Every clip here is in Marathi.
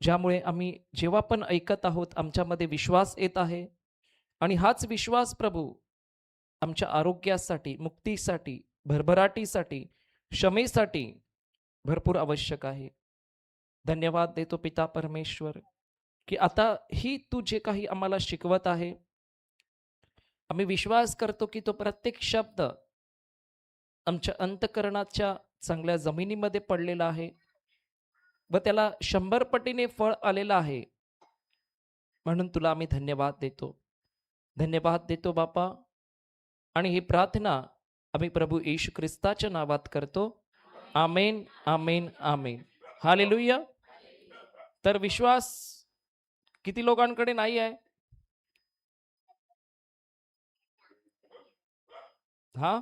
ज्यामुळे आम्ही जेव्हा पण ऐकत आहोत आमच्यामध्ये विश्वास येत आहे आणि हाच विश्वास प्रभू आमच्या आरोग्यासाठी, मुक्तीसाठी, भरभराटीसाठी, क्षमेसाठी भरपूर आवश्यक आहे. धन्यवाद देतो पिता परमेश्वर, की आता ही तू जे काही आम्हाला शिकवत आहे, आम्ही विश्वास करतो की तो प्रत्येक शब्द आमच्या अंतःकरणाच्या चांगल्या जमिनीमध्ये पडलेला आहे व त्याला 100 पटीने फळ आलेलं आहे. म्हणून तुला आम्ही धन्यवाद देतो. धन्यवाद देतो बापा. आणि ही प्रार्थना आम्ही प्रभू येशू ख्रिस्ताच्या नावात करतो. आमेन, आमेन, आमेन. हालेलुया. तर विश्वास किती लोकांकडे नाही आहे? हा,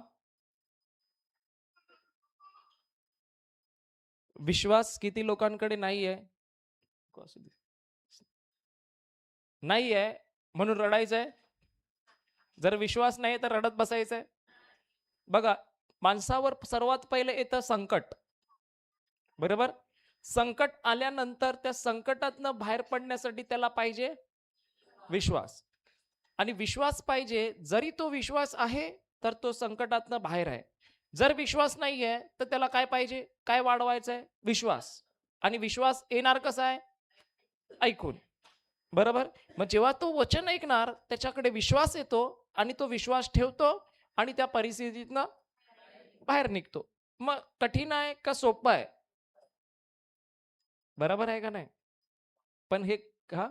विश्वास किती लोकांकडे नाही आहे? नाही आहे म्हणून रडायचंय? जर विश्वास नाही तर रडत बसायचंय? बघा, माणसावर सर्वात पहिले येतं संकट, बरोबर? संकट आल्यानंतर त्या संकटातनं बाहेर पडण्यासाठी त्याला पाहिजे विश्वास. आणि विश्वास पाहिजे. जरी तो विश्वास आहे तर तो संकटातनं बाहेर आहे. जर विश्वास नाही आहे तर त्याला काय पाहिजे? काय वाढवायचं आहे? विश्वास. आणि विश्वास येणार कसा आहे? ऐकून, बरोबर? मग जेव्हा तो वचन ऐकणार त्याच्याकडे विश्वास येतो आणि तो विश्वास ठेवतो आणि त्या परिस्थितीतनं बाहेर निघतो. मग कठीण आहे का सोपं आहे? बरोबर आहे का नाही? पण हे हा,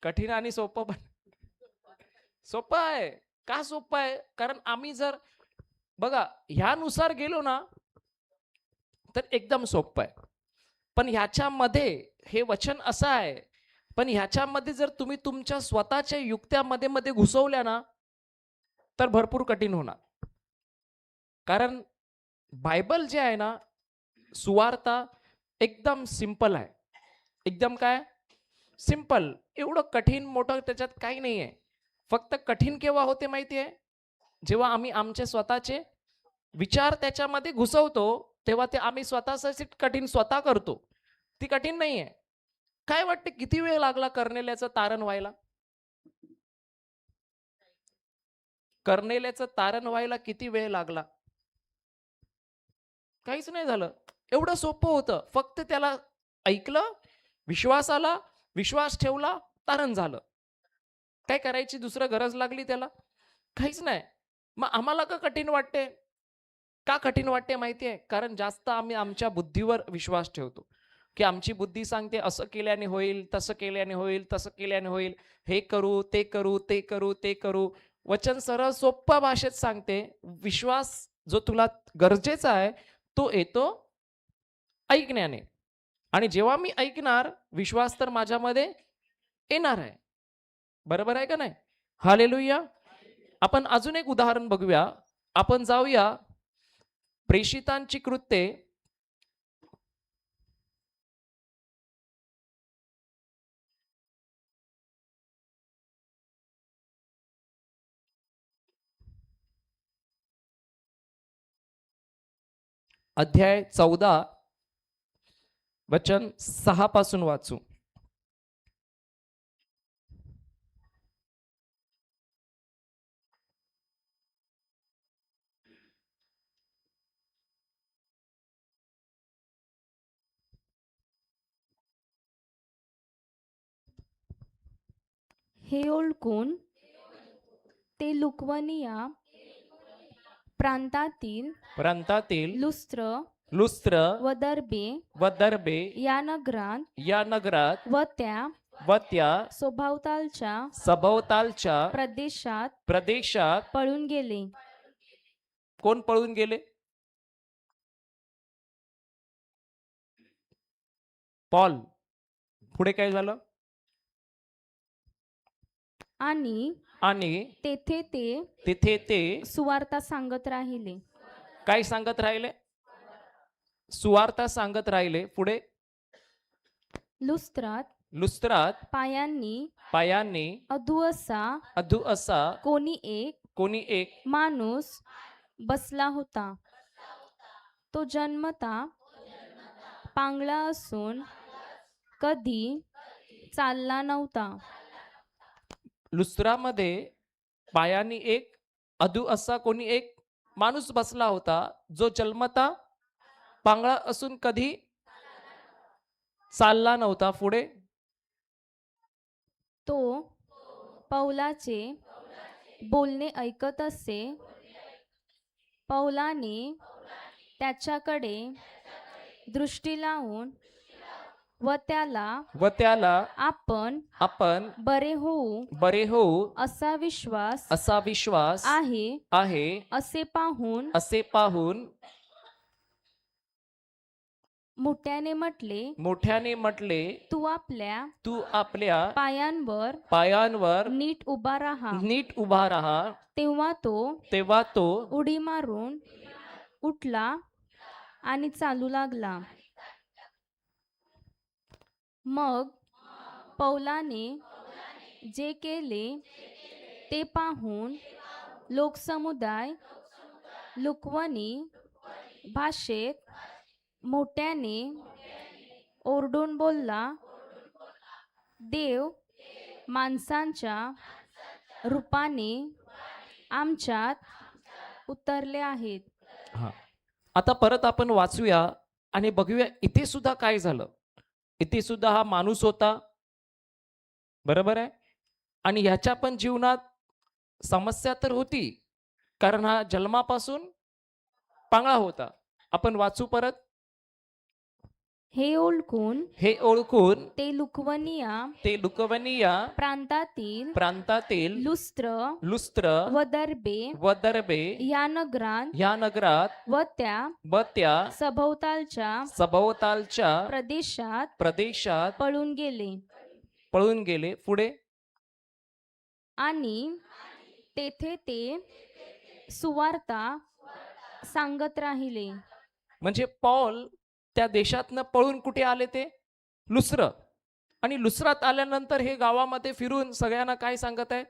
कठीण आणि सोपं पण सोपं आहे. का सोपं आहे? कारण आम्ही जर बघा ह्यानुसार गेलो ना तर एकदम सोपं आहे. पण ह्याच्यामध्ये हे वचन असं आहे, पण ह्याच्यामध्ये जर तुम्ही तुमच्या स्वतःच्या युक्त्यामध्ये मध्ये घुसवल्या ना तर भरपूर कठीण होणार. कारण बायबल जे आहे ना, सुवार्ता एकदम सिंपल आहे. एकदम काय सिंपल. एवढं कठीण मोठं त्याच्यात काही नाही आहे. फक्त कठीण केव्हा होते माहिती आहे? जेव्हा आम्ही आमचे स्वतःचे विचार त्याच्यामध्ये घुसवतो तेव्हा ते आम्ही स्वतःच कठीण स्वतः करतो. ती कठीण नाहीये. काय वाटते किती वेळ लागला कर्नेल्याचं तारण व्हायला? कर्नेल्याचं तारण व्हायला किती वेळ लागला? काहीच नाही झालं. एवढं सोपं होतं. फक्त त्याला ऐकलं, विश्वास आला, विश्वास ठेवला, तारण झालं. काय करायची दुसरं गरज लागली त्याला? काहीच नाही. मग आम्हाला का कठीण वाटते? का कठीण वाटते माहिती आहे? कारण जास्त आम्ही आमच्या बुद्धीवर विश्वास ठेवतो, की आमची बुद्धी सांगते असं केल्याने होईल, तसं केल्याने होईल, तसं केल्याने होईल. हे करू, ते करू, ते करू, ते करू. वचन सरळ सोप्या भाषेत सांगते, विश्वास जो तुला गरजेचा आहे, तो येतो ऐकण्याने. आणि जेव्हा मी ऐकणार, विश्वास तर माझ्यामध्ये येणार आहे. बरोबर आहे का नाही? हालेलुया. आपण अजून एक उदाहरण बघूया. आपण जाऊया प्रेषितांची कृत्ये अध्याय 14 वचन 6 पासून वाचू. हे ओळखून ते लुकवनिया प्रांतातील प्रांतातील लुस्त्र लुस्त्र व दर्बे व दर्बे या नगरात व त्या सभोवतालच्या सभोवतालच्या प्रदेशात पळून गेले. कोण पळून गेले? पॉल. पुढे काय झालं? आणि आणि तेथे ते सुवार्ता सांगत राहिले. काय सांगत राहिले? सुवार्ता सांगत राहिले. पुढे लुस्त्रात पायांनी अधू असा कोणी एक माणूस बसला होता. तो जन्मता पांगळा असून कधी चालला नव्हता. लुस्त्रामध्ये पायानी एक अधू असा कोणी एक माणूस बसला होता, जो जन्मता पांगळा असून कधी चालला नव्हता. पुढे तो पौलाचे बोलणे ऐकत असे. पौलाने त्याच्याकडे दृष्टी लावून व त्याला आपण आपण बरे होऊ बरे होऊ असा विश्वास असा विश्वास आहे आहे असे पाहून मोठ्याने म्हटले, तू आपल्या पायांवर नीट उभा राहा. तेव्हा तो उडी मारून उठला आणि चालू लागला. मग पौलाने जे केले ते पाहून लोकसमुदाय लुकवणी भाषेत मोठ्याने ओरडून बोलला, देव माणसांच्या रूपाने आमच्यात उतरले आहेत. हा. आता परत आपण वाचूया आणि बघूया इथे सुद्धा काय झालं. इथे सुद्धा हा माणूस होता, बरोबर आहे, आणि ह्याच्या पण जीवनात समस्या तर होती, कारण हा जन्मापासून पांगळा होता. आपण वाचू परत. हे ओळखून ते लुकवनिया प्रांतातील लुस्त्र व दर्बे या नगरात व त्या सभोवतालच्या प्रदेशात पळून गेले. पुढे आणि तेथे ते सुवार्ता सांगत राहिले. म्हणजे पौल त्या देशातनं पळून कुठे आले? ते लुस्त्र. आणि लुस्रात आल्यानंतर हे गावामध्ये फिरून सगळ्यांना काय सांगत आहे?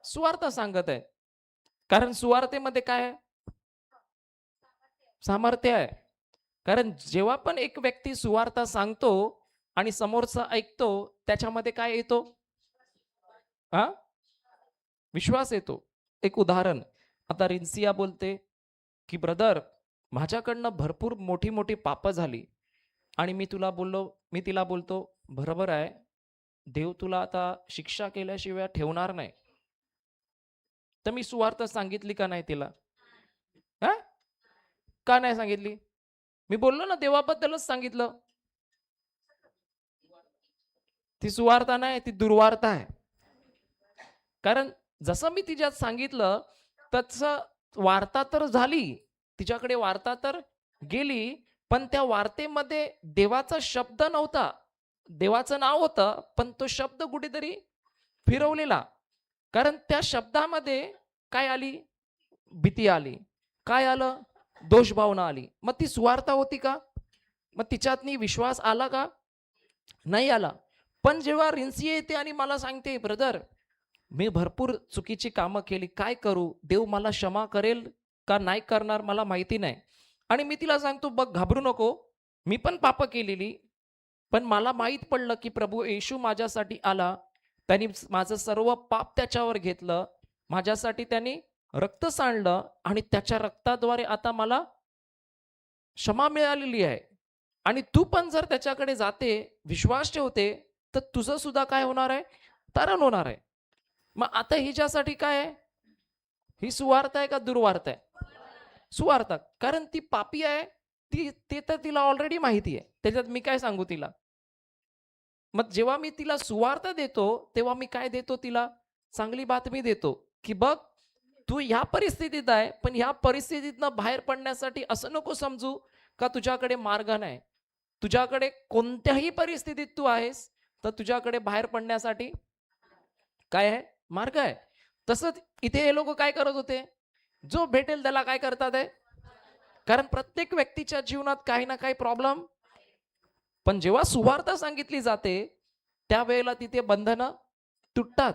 सुवार्ता सांगत आहे. कारण सुवार्तेमध्ये काय आहे? सामर्थ्य आहे. कारण जेव्हा पण एक व्यक्ती सुवार्ता सांगतो आणि समोरचा ऐकतो, त्याच्यामध्ये काय येतो? विश्वास येतो. एक उदाहरण, आता रिन्सिया बोलते की ब्रदर, माझ्याकडनं भरपूर मोठी मोठी पापं झाली आणि मी तिला बोलतो, बरोबर आहे, देव तुला आता शिक्षा केल्याशिवाय ठेवणार नाही. तर मी सुवार्ता सांगितली का नाही तिला? का नाही सांगितली? मी बोललो ना, देवाबद्दलच सांगितलं. ती सुवार्ता नाही, ती दुर्वार्ता आहे. कारण जसं मी तिच्यात सांगितलं तसं वार्ता तर झाली, तिच्याकडे वार्ता तर गेली, पण त्या वार्तेमध्ये देवाचा शब्द नव्हता. देवाचं नाव होतं, पण तो शब्द कुठेतरी फिरवलेला. कारण त्या शब्दामध्ये काय आली? भीती आली. काय आलं? दोषभावना आली. मग ती सुवार्ता होती का? मग तिच्यातनी विश्वास आला का? नाही आला. पण जेव्हा रिन्सी येते आणि मला सांगते, ब्रदर, मी भरपूर चुकीची कामं केली, काय करू? देव मला क्षमा करेल का नाही करणार मला माहिती नाही. आणि मी तिला सांगतो, बघ, घाबरू नको, मी पण पापं केलेली, पण मला माहीत पडलं की प्रभू येशू माझ्यासाठी आला, त्यांनी माझं सर्व पाप त्याच्यावर घेतलं, माझ्यासाठी त्यांनी रक्त सांडलं आणि त्याच्या रक्ताद्वारे आता मला क्षमा मिळालेली आहे. आणि तू पण जर त्याच्याकडे जाते, विश्वास ठेवते, तर तुझं सुद्धा काय होणार आहे? तारण होणार आहे. मग आता हिच्यासाठी काय आहे? ही सुवार्ता आहे का दुर्वार्ता आहे? सुवार्ता. कारण ती पापी आहे, ते तर तिला ऑलरेडी माहिती आहे. त्याच्यात मी काय सांगू तिला? मग जेव्हा मी तिला सुवार्ता देतो, तेव्हा मी काय देतो तिला? चांगली बातमी देतो की बघ, तू ह्या परिस्थितीत आहे, पण ह्या परिस्थितीतनं बाहेर पडण्यासाठी असं नको समजू का तुझ्याकडे मार्ग नाही. तुझ्याकडे कोणत्याही परिस्थितीत तू आहेस, तर तुझ्याकडे बाहेर पडण्यासाठी काय आहे? मार्ग आहे. तसंच इथे हे लोक काय करत होते? जो भेटेल त्याला काय करतात आहे? कारण प्रत्येक व्यक्तीच्या जीवनात काही ना काही प्रॉब्लेम, पण जेव्हा सुवार्ता सांगितली जाते त्यावेळेला तिथे बंधनं तुटतात.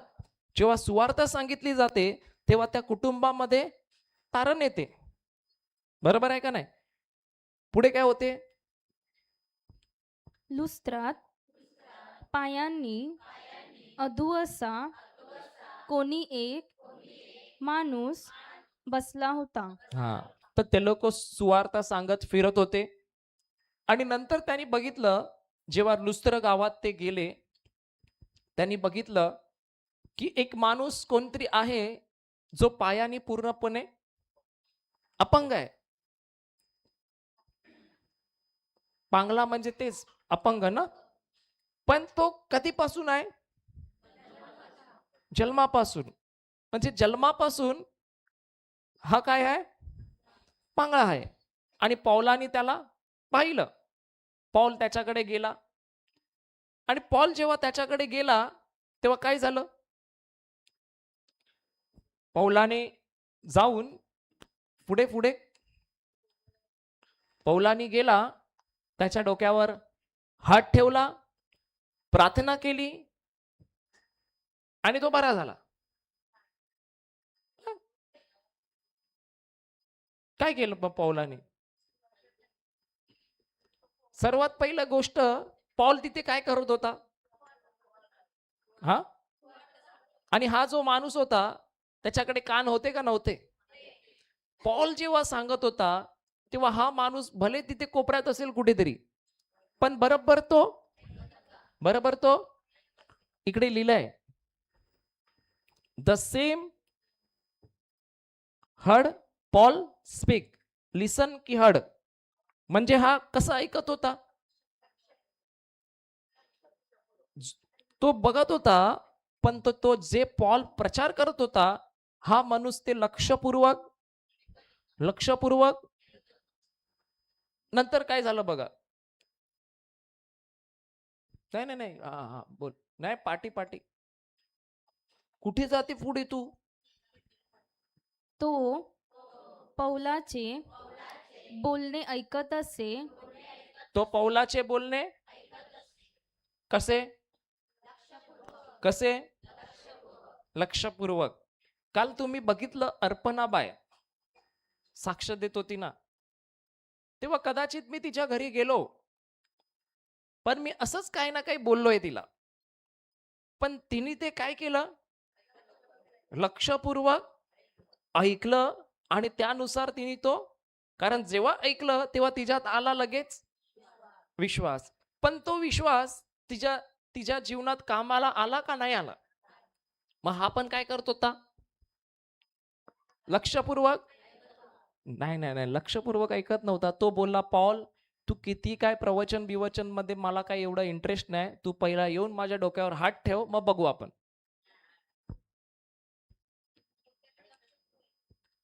जेव्हा सुवार्ता सांगितली जाते तेव्हा त्या कुटुंबामध्ये तारण येते. बरोबर आहे का नाही? पुढे काय होते? लुस्त्रात पायांनी अधू असा कोणी एक माणूस बसला होता. हा, तर ते लोक सुवार्ता सांगत फिरत होते. आणि नंतर त्यांनी बघितलं, जेव्हा लुस्त्र गावात ते गेले, त्यांनी बघितलं की एक माणूस कोणतरी आहे जो पायाने पूर्णपणे अपंग आहे. पांगला म्हणजे तेच अपंग ना. पण तो कधीपासून आहे? जन्मापासून. म्हणजे जन्मापासून हा काय आहे? पांगळा आहे. आणि पौलानी त्याला पाहिलं. पौल त्याच्याकडे गेला. आणि पौल जेव्हा त्याच्याकडे गेला तेव्हा काय झालं? पौलाने जाऊन पुढे पुढे पौलानी गेला, त्याच्या डोक्यावर हात ठेवला, प्रार्थना केली आणि तो बरा झाला. काय केलं पौलाने? सर्वात पहिली गोष्ट, पौल तिथे काय करत होता? हा, आणि हा जो माणूस होता त्याच्याकडे कान होते का नव्हते? पौल जेव्हा सांगत होता तेव्हा हा माणूस भले तिथे कोपऱ्यात असेल कुठेतरी, पण बरोबर तो इकडे लिहिलंय, the same heard Paul speak, listen की हर्ड. म्हणजे हा कसा ऐकत होता? तो बघत होता, पण तो जे पॉल प्रचार करत होता, हा माणूस ते लक्षपूर्वक नंतर काय झालं बघा. नाही नाही नाही, हा हा बोल. नाही, पाटी पाटी कुठे जाते पुढे तू? तो पौलाचे बोलणे ऐकत असे. तो पौलाचे बोलणे कसे कसे लक्षपूर्वक. काल तुम्ही बघितलं, अर्पणाबाई साक्ष देत होती ना, तेव्हा कदाचित मी तिच्या घरी गेलो, पण मी असंच काही ना काही बोललोय तिला, पण तिने ते काय केलं? लक्षपूर्वक ऐकलं. आणि त्यानुसार तिने तो, कारण जेव्हा ऐकलं तेव्हा तिच्यात आला लगेच विश्वास. पण तो विश्वास तिच्या तिच्या जीवनात कामाला आला का नाही आला? मग हा पण काय करत होता? लक्षपूर्वक नाही नाही नाही, लक्षपूर्वक ऐकत नव्हता. तो बोलला, पॉल तू किती काय प्रवचन बिवचन मध्ये मला काय एवढा इंटरेस्ट नाही, तू पहिला येऊन माझ्या डोक्यावर हात ठेव, मग बघू आपण.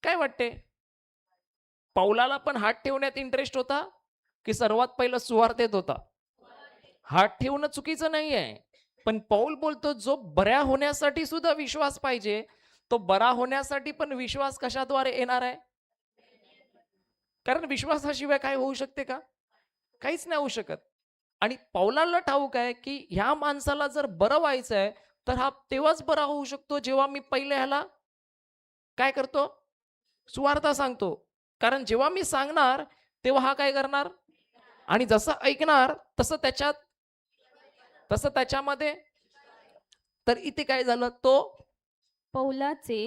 काय वाटते? पौलाला पण हात ठेवण्यात इंटरेस्ट होता की सर्वात पहिलं सुवार्तेत होता? हात ठेवणं चुकीचं नाहीये, पण पौल बोलतो जो बऱ्या होण्यासाठी सुद्धा विश्वास पाहिजे, तो बरा होण्यासाठी पण विश्वास कशाद्वारे येणार आहे? कारण विश्वासाशिवाय काय होऊ शकते का? काहीच नाही होऊ शकत. आणि पौलाला ठाऊक आहे की ह्या माणसाला जर बरं व्हायचंय तर हा तेव्हाच बरा होऊ शकतो जेव्हा मी पहिले ह्याला काय करतो? सुवार्ता सांगतो. कारण जेव्हा मी सांगणार तेव्हा हा काय करणार? आणि जसं ऐकणार तसं त्याच्यामध्ये. तर इथे काय झालं? पौलाचे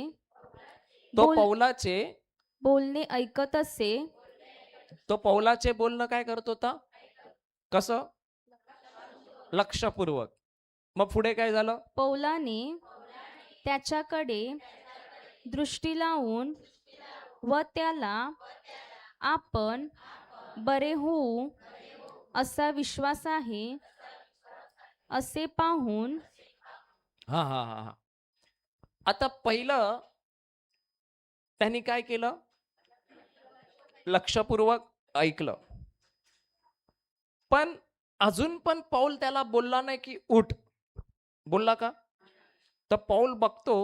तो बोल पौलाचे बोलणे ऐकत असे. तो पौलाचे बोलणं काय करत होता? कसं? लक्षपूर्वक. मग पुढे काय झालं? पौलाने त्याच्याकडे दृष्टी लावून व त्याला आपण बरे होऊ असा विश्वास आहे असे पाहून. हा हा हा हा. आता पहिलं त्यांनी काय केलं? लक्षपूर्वक ऐकलं. पण अजून पण पौल त्याला बोलला नाही की उठ. बोलला का? तर पौल बघतो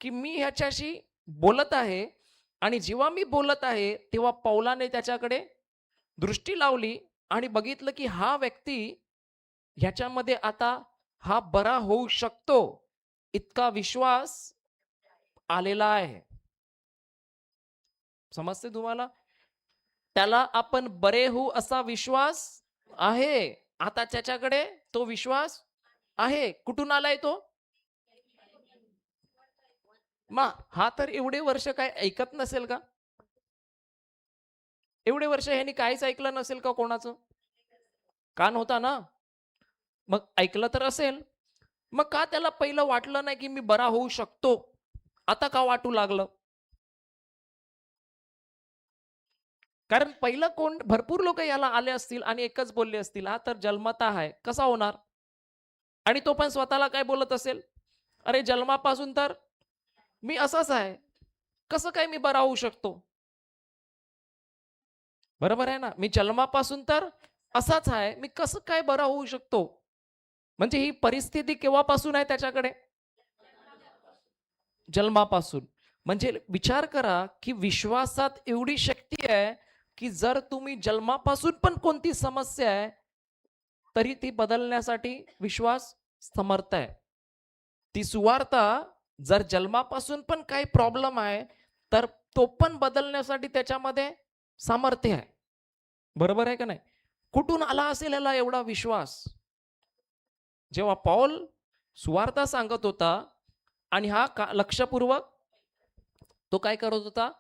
की मी ह्याच्याशी बोलत आहे, आणि जेव्हा मी बोलत आहे तेव्हा पौलाने त्याच्याकडे दृष्टी लावली आणि बघितलं की हा व्यक्ती, ह्याच्यामध्ये आता हा बरा होऊ शकतो इतका विश्वास आलेला आहे. समजते तुम्हाला? त्याला आपण बरे होऊ असा विश्वास आहे. आता त्याच्याकडे तो विश्वास आहे. कुठून आलाय तो? मग हा तर एवढे वर्ष काय ऐकत नसेल का? एवढे वर्ष ह्यानी काहीच ऐकलं नसेल का कोणाचं? कान होता ना? मग ऐकलं तर असेल. मग का त्याला पहिलं वाटलं नाही, की मी बरा होऊ शकतो? आता का वाटू लागलं? कारण पहिलं कोण भरपूर लोक याला आले असतील आणि एकच बोलले असतील, "हा तर जन्मता आहे, कसा होणार?" आणि तो पण स्वतःला काय बोलत असेल, "अरे जन्मापासून तर मी असाच आहे. कसं काय मी बरा होऊ शकतो?" बरोबर आहे ना? मी जन्मापासून तर असाच आहे. मी कसं काय बरा होऊ शकतो? म्हणजे ही परिस्थिती केव्हापासून आहे त्याच्याकडे? जन्मापासून. म्हणजे विचार करा, की विश्वासात एवढी शक्ती आहे, की जर तुम्ही जन्मापासून पण कोणती समस्या आहे, तरी ती बदलण्यासाठी विश्वास समर्थ आहे. ती सुवार्ता जर जन्मापासून पण काही प्रॉब्लेम आहे, तर तो पण बदलण्यासाठी त्याच्यामध्ये सामर्थ्य आहे. बरोबर आहे का नाही? कुठून आला असेल याला एवढा विश्वास? जेव्हा पौल सुवार्ता सांगत होता आणि हा लक्षपूर्वक तो काय करत होता?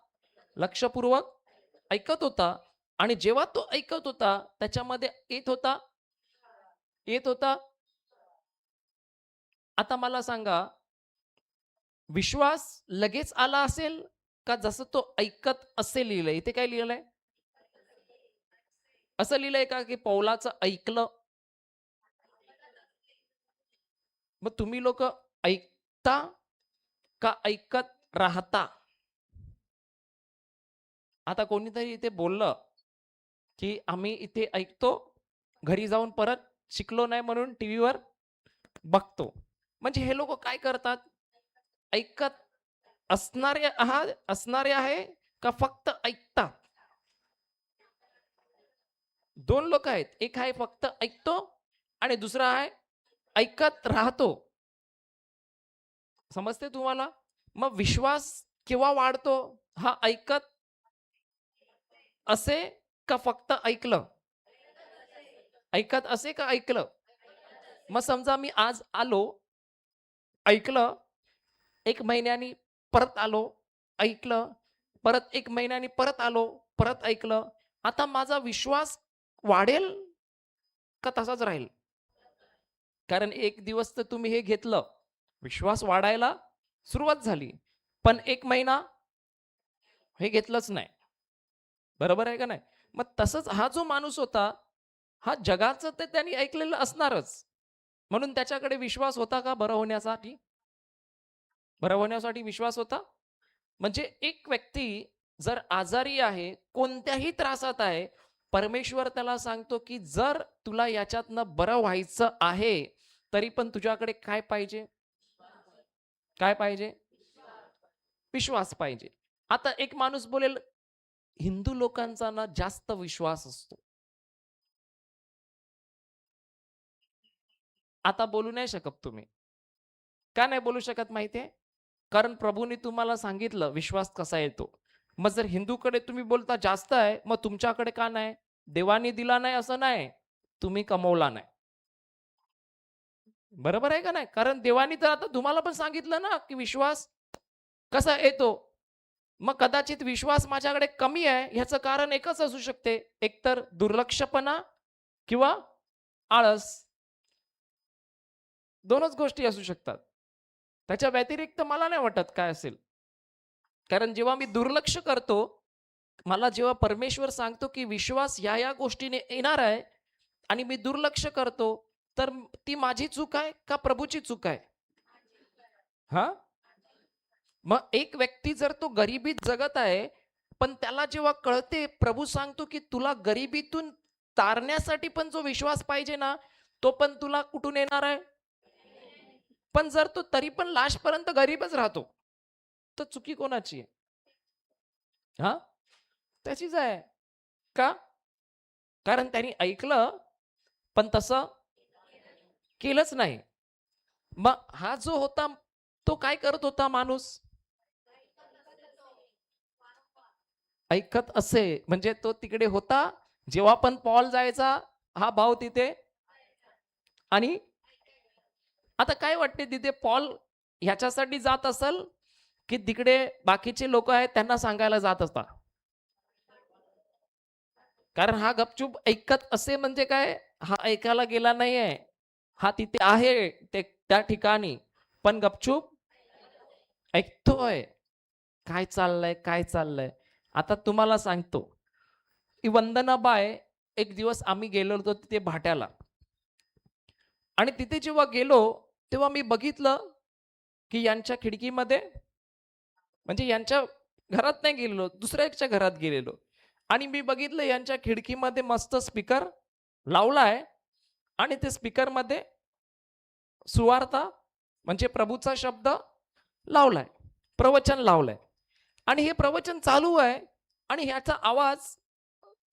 लक्षपूर्वक ऐकत होता आणि जेव्हा तो ऐकत होता त्याच्यामध्ये येत होता. आता मला सांगा, विश्वास लगेच आला असेल का जसं तो ऐकत असे लिहिलंय? इथे काय लिहिलंय? असं लिहिलंय का की पौलाचं ऐकलं? मग तुम्ही लोक ऐकता का ऐकत राहता? आता कोणीतरी इथे बोललं, की आम्ही इथे ऐकतो, घरी जाऊन परत शिकलो नाही म्हणून टीव्हीवर बघतो. म्हणजे हे लोकं काय करतात? ऐकत असणारे आहे का फक्त ऐकतात? 2 लोकं आहेत. एक आहे फक्त ऐकतो आणि दुसरा आहे ऐकत राहतो. समजते तुम्हाला? मग विश्वास केव्हा वाढतो? हा ऐकत असे का फक्त ऐकलं? ऐकत असे का ऐकलं? मग समजा मी आज आलो, ऐकलं, 1 महिन्यानी परत आलो, ऐकलं, परत 1 महिन्यानी परत आलो, परत ऐकलं. आता माझा विश्वास वाढेल का तसाच राहील? कारण एक दिवस तर तुम्ही हे घेतलं, विश्वास वाढायला सुरुवात झाली. पण 1 महिना हे घेतलंच नाही. बरोबर आहे का नाही? मग तसंच हा जो माणूस होता, हा जगाचं तर त्यांनी ऐकलेलं असणारच. म्हणून त्याच्याकडे विश्वास होता का बरं होण्यासाठी? बरं होण्यासाठी विश्वास होता? म्हणजे एक व्यक्ती जर आजारी आहे, कोणत्याही त्रासात आहे, परमेश्वर त्याला सांगतो, की जर तुला याच्यातनं बरं व्हायचं आहे, तरी पण तुझ्याकडे काय पाहिजे? काय पाहिजे? विश्वास पाहिजे. आता एक माणूस बोलेल, हिंदू लोकांचा ना जास्त विश्वास असतो. आता बोलू नाही शकत तुम्ही. का नाही बोलू शकत माहितीये? कारण प्रभूने तुम्हाला सांगितलं विश्वास कसा येतो. मग जर हिंदूकडे तुम्ही बोलता जास्त आहे, मग तुमच्याकडे का नाही? देवाने दिला नाही असं नाही. तुम्ही कमवला नाही. बरोबर आहे का नाही? कारण देवानी तर आता तुम्हाला पण सांगितलं ना, की विश्वास कसा येतो. मग कदाचित विश्वास माझ्याकडे कमी आहे ह्याचं कारण एकच असू शकते. एकतर दुर्लक्षपणा किंवा आळस. 2च गोष्टी असू शकतात. त्याच्या व्यतिरिक्त मला नाही वाटत काय असेल. कारण जेव्हा मी दुर्लक्ष करतो, मला जेव्हा परमेश्वर सांगतो, की विश्वास या गोष्टीने येणार आहे आणि मी दुर्लक्ष करतो, तर ती माझी चूक आहे का प्रभूची चूक आहे? हां? मग एक व्यक्ती जर तो गरिबीत जगत आहे, पण त्याला जेव्हा कळते, प्रभू सांगतो, की तुला गरिबीतून तारण्यासाठी पण जो विश्वास पाहिजे ना, तो पण तुला कुठून येणार आहे? पण जर तो तरी पण लास्टपर्यंत गरीबच राहतो, तर चुकी कोणाची आहे? हां? त्याचीच आहे. का? कारण त्यांनी ऐकलं, पण तसं केलंच नाही. मग हा जो होता, तो काय करत होता माणूस? ऐकत असे, म्हणजे तो तिकडे होता. जेव्हा पण पॉल जायचा, हा भाव तिथे आणि आता काय वाटते तिथे पॉल ह्याच्यासाठी जात असेल की तिकडे बाकीचे लोक आहेत त्यांना सांगायला जात असता? कारण हा गपचूप ऐकत असे म्हणजे काय, हा ऐकायला गेला नाहीये. हा तिथे आहे ते त्या ठिकाणी, पण गपचूप ऐकतोय. काय चाललंय, काय चाललंय? आता तुम्हाला सांगतो, की वंदनाबाई एक दिवस आम्ही गेलो होतो तिथे भाट्याला आणि तिथे जेव्हा गेलो, तेव्हा मी बघितलं, की यांच्या खिडकीमध्ये म्हणजे यांच्या घरात नाही गेलेलो, दुसऱ्याच्या घरात गेलेलो आणि मी बघितलं यांच्या खिडकीमध्ये मस्त स्पीकर लावलाय आणि ते स्पीकरमध्ये सुवार्ता म्हणजे प्रभूचा शब्द लावलाय, प्रवचन लावलंय आणि हे प्रवचन चालू आहे आणि ह्याचा आवाज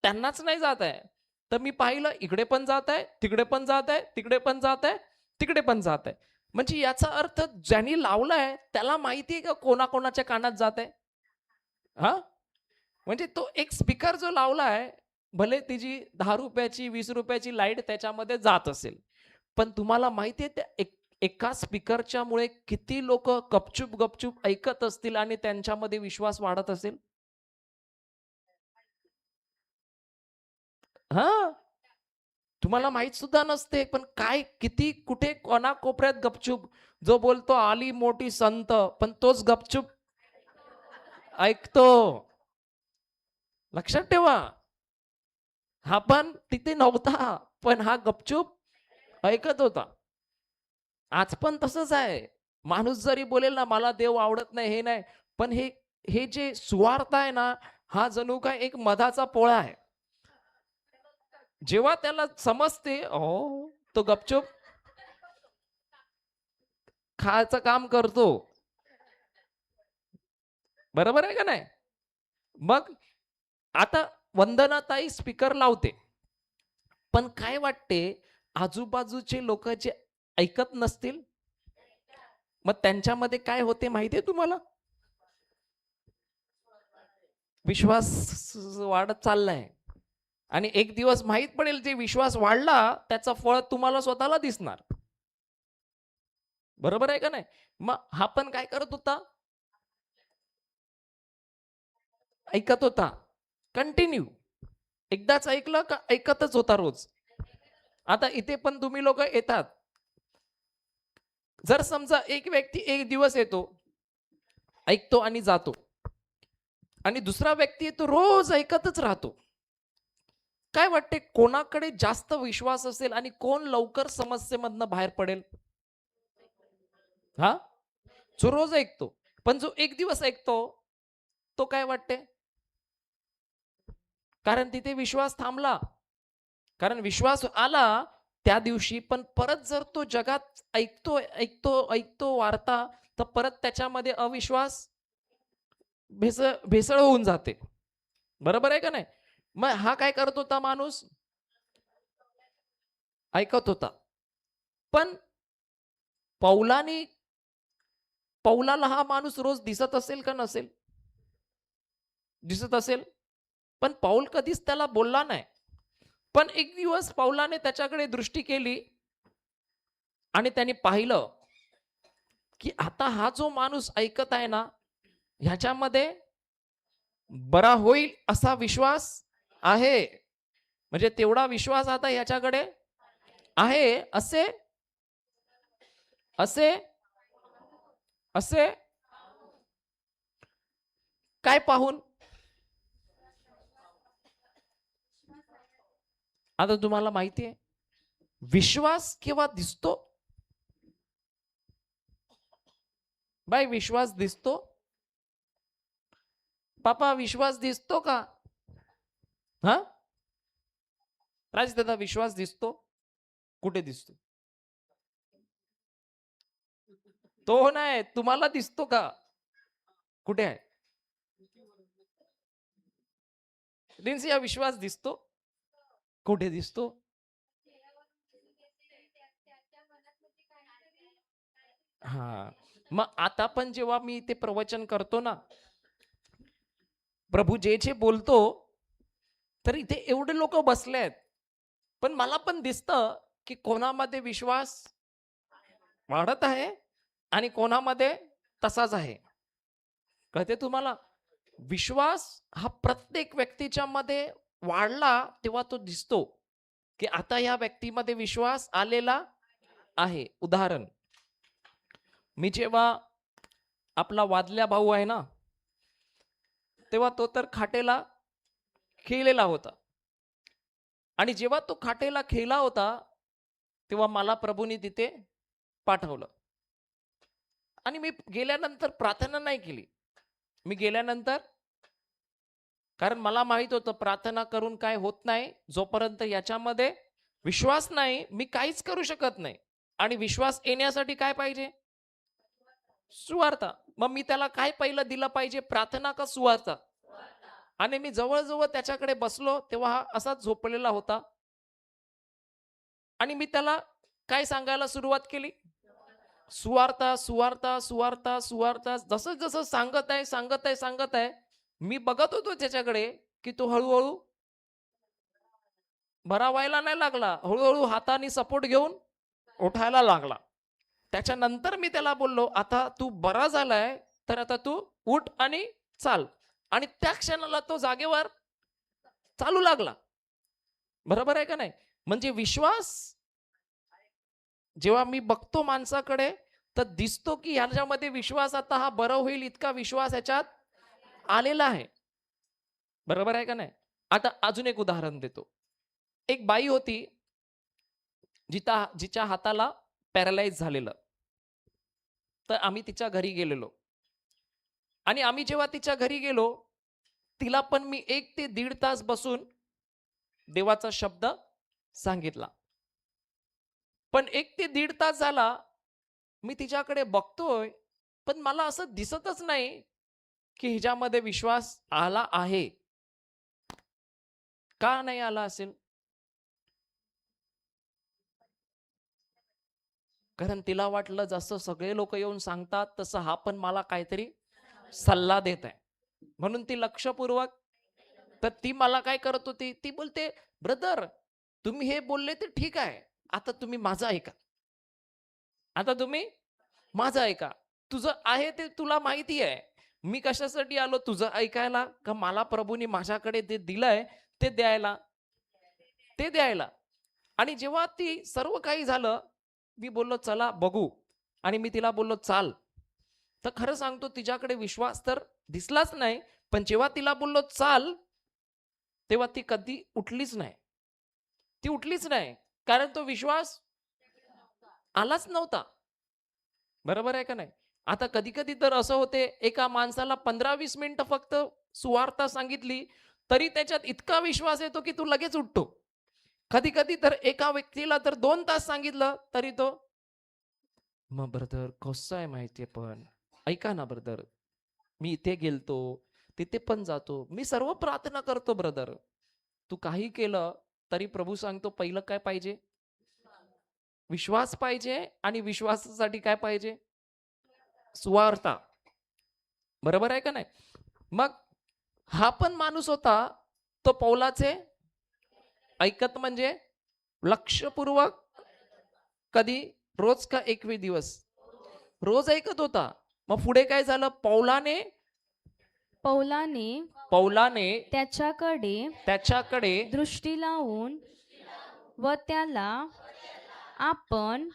त्यांनाच नाही जात आहे. तर मी पाहिलं इकडे पण जात आहे, तिकडे पण जात आहे, तिकडे पण जात आहे, तिकडे पण जात आहे. म्हणजे याचा अर्थ ज्यांनी लावलाय त्याला माहिती आहे का कोणाकोणाच्या कानात जात आहे? हां? म्हणजे तो एक स्पीकर जो लावलाय, भले तिची ₹10 ₹20 लाईट त्याच्यामध्ये जात असेल. पण तुम्हाला माहिती आहे त्या एका स्पीकरच्या मुळे किती लोकं गपचूप ऐकत असतील आणि त्यांच्यामध्ये विश्वास वाढत असेल? हां. तुम्हाला माहीत सुद्धा नसते, पण काय किती कुठे कोनाकोपऱ्यात गपचूप जो बोलतो आली मोठी संत, पण तोच गपचूप ऐकतो. लक्षात ठेवा. हा पण तिथे नव्हता, पण हा गपचूप ऐकत होता. आज पण तसंच आहे. माणूस जरी बोलेल ना, मला देव आवडत नाही, हे नाही. पण हे हे जे सुवार्थ आहे ना, हा जणू काय एक मधाचा पोळा आहे. जेव्हा त्याला समजते, तो गपचूप खायचं काम करतो. बरोबर आहे का नाही? मग आता वंदनाताई स्पीकर लावते. पण काय वाटते, आजूबाजूचे लोकं जे ऐकत नसतील, मग त्यांच्यामध्ये काय होते माहिती आहे तुम्हाला? विश्वास वाढत चाललाय आणि एक दिवस माहीत पडेल जे विश्वास वाढला, त्याचं फळ तुम्हाला स्वतःला दिसणार. बरोबर आहे का नाही? मग हा पण काय करत होता? ऐकत होता. कंटिन्यू. एकदाच ऐकलं का ऐकतच होता रोज. आता इथे पण तुम्ही लोकं येतात. जर समजा एक व्यक्ती एक दिवस येतो, ऐकतो आणि जातो आणि दुसरा व्यक्ती तो रोज ऐकतच राहतो. काय वाटते कोणाकडे जास्त विश्वास असेल आणि कोण लवकर समस्येमधनं बाहेर पडेल? हां? जो रोज ऐकतो. पण जो एक दिवस ऐकतो, तो काय वाटते? कारण तिथे विश्वास थांबला. कारण विश्वास आला त्या दिवशी, पण परत जर तो जगात ऐकतो वार्ता, तर परत त्याच्यामध्ये अविश्वास भेसळ भेसळ होऊन जाते. बरोबर आहे का नाही? मग हा काय करत होता माणूस? ऐकत होता. पण पौलाने पौलाला हा माणूस रोज दिसत असेल का नसेल? दिसत असेल. पण पौल कधीच त्याला बोलला नाही. पण एक दिवस पौलाने त्याच्याकडे दृष्टी केली आणि त्याने पाहिलं, की आता हा जो माणूस ऐकत आहे ना, ह्याच्यामध्ये बरा होईल असा विश्वास आहे. म्हणजे तेवढा विश्वास आता ह्याच्याकडे आहे. असे असे असे काय पाहून? आता तुम्हाला माहिती आहे, विश्वास केव्हा दिसतो? बाई विश्वास दिसतो? पापा विश्वास दिसतो का? हां? राजदादा विश्वास दिसतो? कुठे दिसतो? तो नाही, तुम्हाला दिसतो का? कुठे आहे? प्रिन्स या विश्वास दिसतो? कुठे दिसतो? हां. मग आता पण जेव्हा मी ते प्रवचन करतो ना, प्रभू जे बोलतो, तर इथे एवढे लोकं बसलेत. पण मला पण दिसतं, की कोणामध्ये विश्वास वाढत आहे आणि कोणामध्ये तसाच आहे. कळते तुम्हाला? विश्वास हा प्रत्येक व्यक्तीच्या मध्ये वाढला तेव्हा तो दिसतो की आता या व्यक्तीमध्ये विश्वास आलेला आहे. उदाहरण, मी जेव्हा आपला वादल्या भाऊ आहे ना, तेव्हा तो तर खाटेला खेळलेला होता आणि जेव्हा तो खाटेला खेळला होता तेव्हा मला प्रभूने तिथे पाठवलं आणि मी गेल्यानंतर प्रार्थना नाही केली. मी गेल्यानंतर, कारण मला माहित होतं प्रार्थना करून काय होत नाही, जोपर्यंत याच्यामध्ये विश्वास नाही मी काहीच करू शकत नाही. आणि विश्वास येण्यासाठी काय पाहिजे? सुवार्ता. मग मी त्याला काय पहिलं दिलं पाहिजे, प्रार्थना का सुवार्ता? आणि मी जवळजवळ त्याच्याकडे बसलो तेव्हा हा असाच झोपलेला होता आणि मी त्याला काय सांगायला सुरुवात केली? सुवार्ता, सुवार्ता, सुवार्ता, सुवार्ता. जसं जसं सांगत आहे, मी बघत होतो त्याच्याकडे की तो हळूहळू बरा व्हायला नाही लागला, हळूहळू हाताने सपोर्ट घेऊन उठायला लागला. त्याच्यानंतर मी त्याला बोललो, आता तू बरा झालाय तर आता तू उठ आणि चाल. आणि त्या क्षणाला तो जागेवर चालू लागला. बरोबर आहे का नाही? म्हणजे विश्वास जेव्हा मी बघतो माणसाकडे तर दिसतो की ह्याच्यामध्ये विश्वास आता हा बरं होईल इतका विश्वास ह्याच्यात आलेला आहे. बरोबर आहे का नाही? आता अजून एक उदाहरण देतो. एक बाई होती जिच्या हाताला पॅरालाइज झालेलं. तर आम्ही तिच्या घरी गेलेलो आणि आम्ही जेव्हा तिच्या घरी गेलो, तिला पण मी 1 ते 1.5 तास बसून देवाचा शब्द सांगितला. पण 1 ते 1.5 तास झाला, मी तिच्याकडे बघतोय, पण मला असं दिसतच नाही की हिच्यामध्ये विश्वास आला आहे. का नाही आला असेल? कारण तिला वाटलं जसं सगळे लोक येऊन सांगतात तसं हा पण मला काहीतरी सल्ला देत आहे. म्हणून ती लक्षपूर्वक, तर ती मला काय करत होती, ती बोलते, ब्रदर तुम्ही हे बोलले ते ठीक आहे, आता तुम्ही माझं ऐका. आता तुम्ही माझं ऐका. तुझं आहे ते तुला माहिती आहे. मी कशासाठी आलो तुझं ऐकायला, का मला प्रभूने माझ्याकडे ते दिलंय ते द्यायला, ते द्यायला. आणि जेव्हा ती सर्व काही झालं, मी बोललो चला बघू आणि मी तिला बोललो चाल. तर खरं सांगतो तिच्याकडे विश्वास तर दिसलाच नाही, पण जेव्हा तिला बोललो चाल, तेव्हा ती कधी उठलीच नाही. ती उठलीच नाही. कारण तो विश्वास आलाच नव्हता. बरोबर आहे का नाही? आता कधी-कधी तर असं होते, एका माणसाला 15-20 मिनिटं फक्त सुवार्ता सांगितली, तरी त्याच्यात इतका विश्वास येतो, की तो लगेच उठतो. कधी-कधी तर एका व्यक्तीला तर 2 तास सांगितलं, तरी तो, मग ब्रदर कसं आहे माहितीये पण, ऐका ना ब्रदर, मी इथे गेलतो, तिथे पण जातो. मी सर्व प्रार्थना करतो ब्रदर. तू काही केलं, तरी प्रभू सांगतो पहिलं काय पाहिजे? विश्वास पाहिजे आणि विश्वासासाठी काय पाहिजे? सुवार्ता. बरोबर आहे का नाही? मग हा पण माणूस होता, तो पौलाचे ऐकत म्हणजे लक्षपूर्वक, कधी रोज का 21 दिवस? रोज ऐकत होता. मग पुढे काय झालं? पौलाने पौलाने त्याच्याकडे त्याच्याकडे दृष्टी लावून व त्याला आपण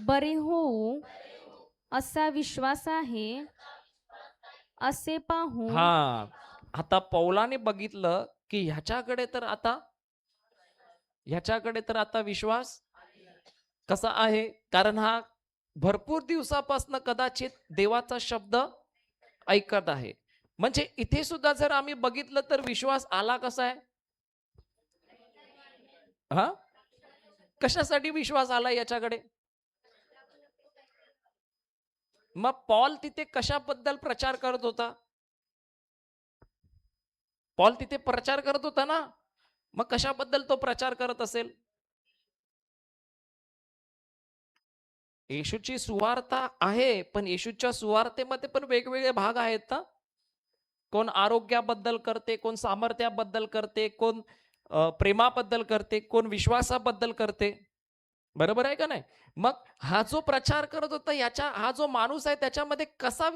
बरे होऊ असा विश्वास आहे असे पाहून हा, आता पौलाने बघितलं की ह्याच्याकडे तर आता विश्वास कसा आहे, कारण हा भरपूर दिवसापासून कदाचित देवाचा शब्द ऐकत आहे. म्हणजे इथे सुद्धा जर आम्ही बघितलं तर विश्वास आला कसा आहे? हा, कशासाठी विश्वास आला याच्याकडे? मग पॉल तिथे कशाबद्दल प्रचार करत होता? पॉल तिथे प्रचार करत होता ना, मग कशाबद्दल तो प्रचार करत असेल? येशूची सुवार्ता आहे, पण येशूच्या सुवार्तेमध्ये पण वेगवेगळे भाग आहेत ना. कोण आरोग्याबद्दल करते, कोण सामर्थ्याबद्दल करते, कोण प्रेमाबद्दल करते, कोण विश्वासाबद्दल करते. बरोबर आहे का नाही? मग हा जो प्रचार करत होता हा जो माणूस आहे त्याच्यामध्ये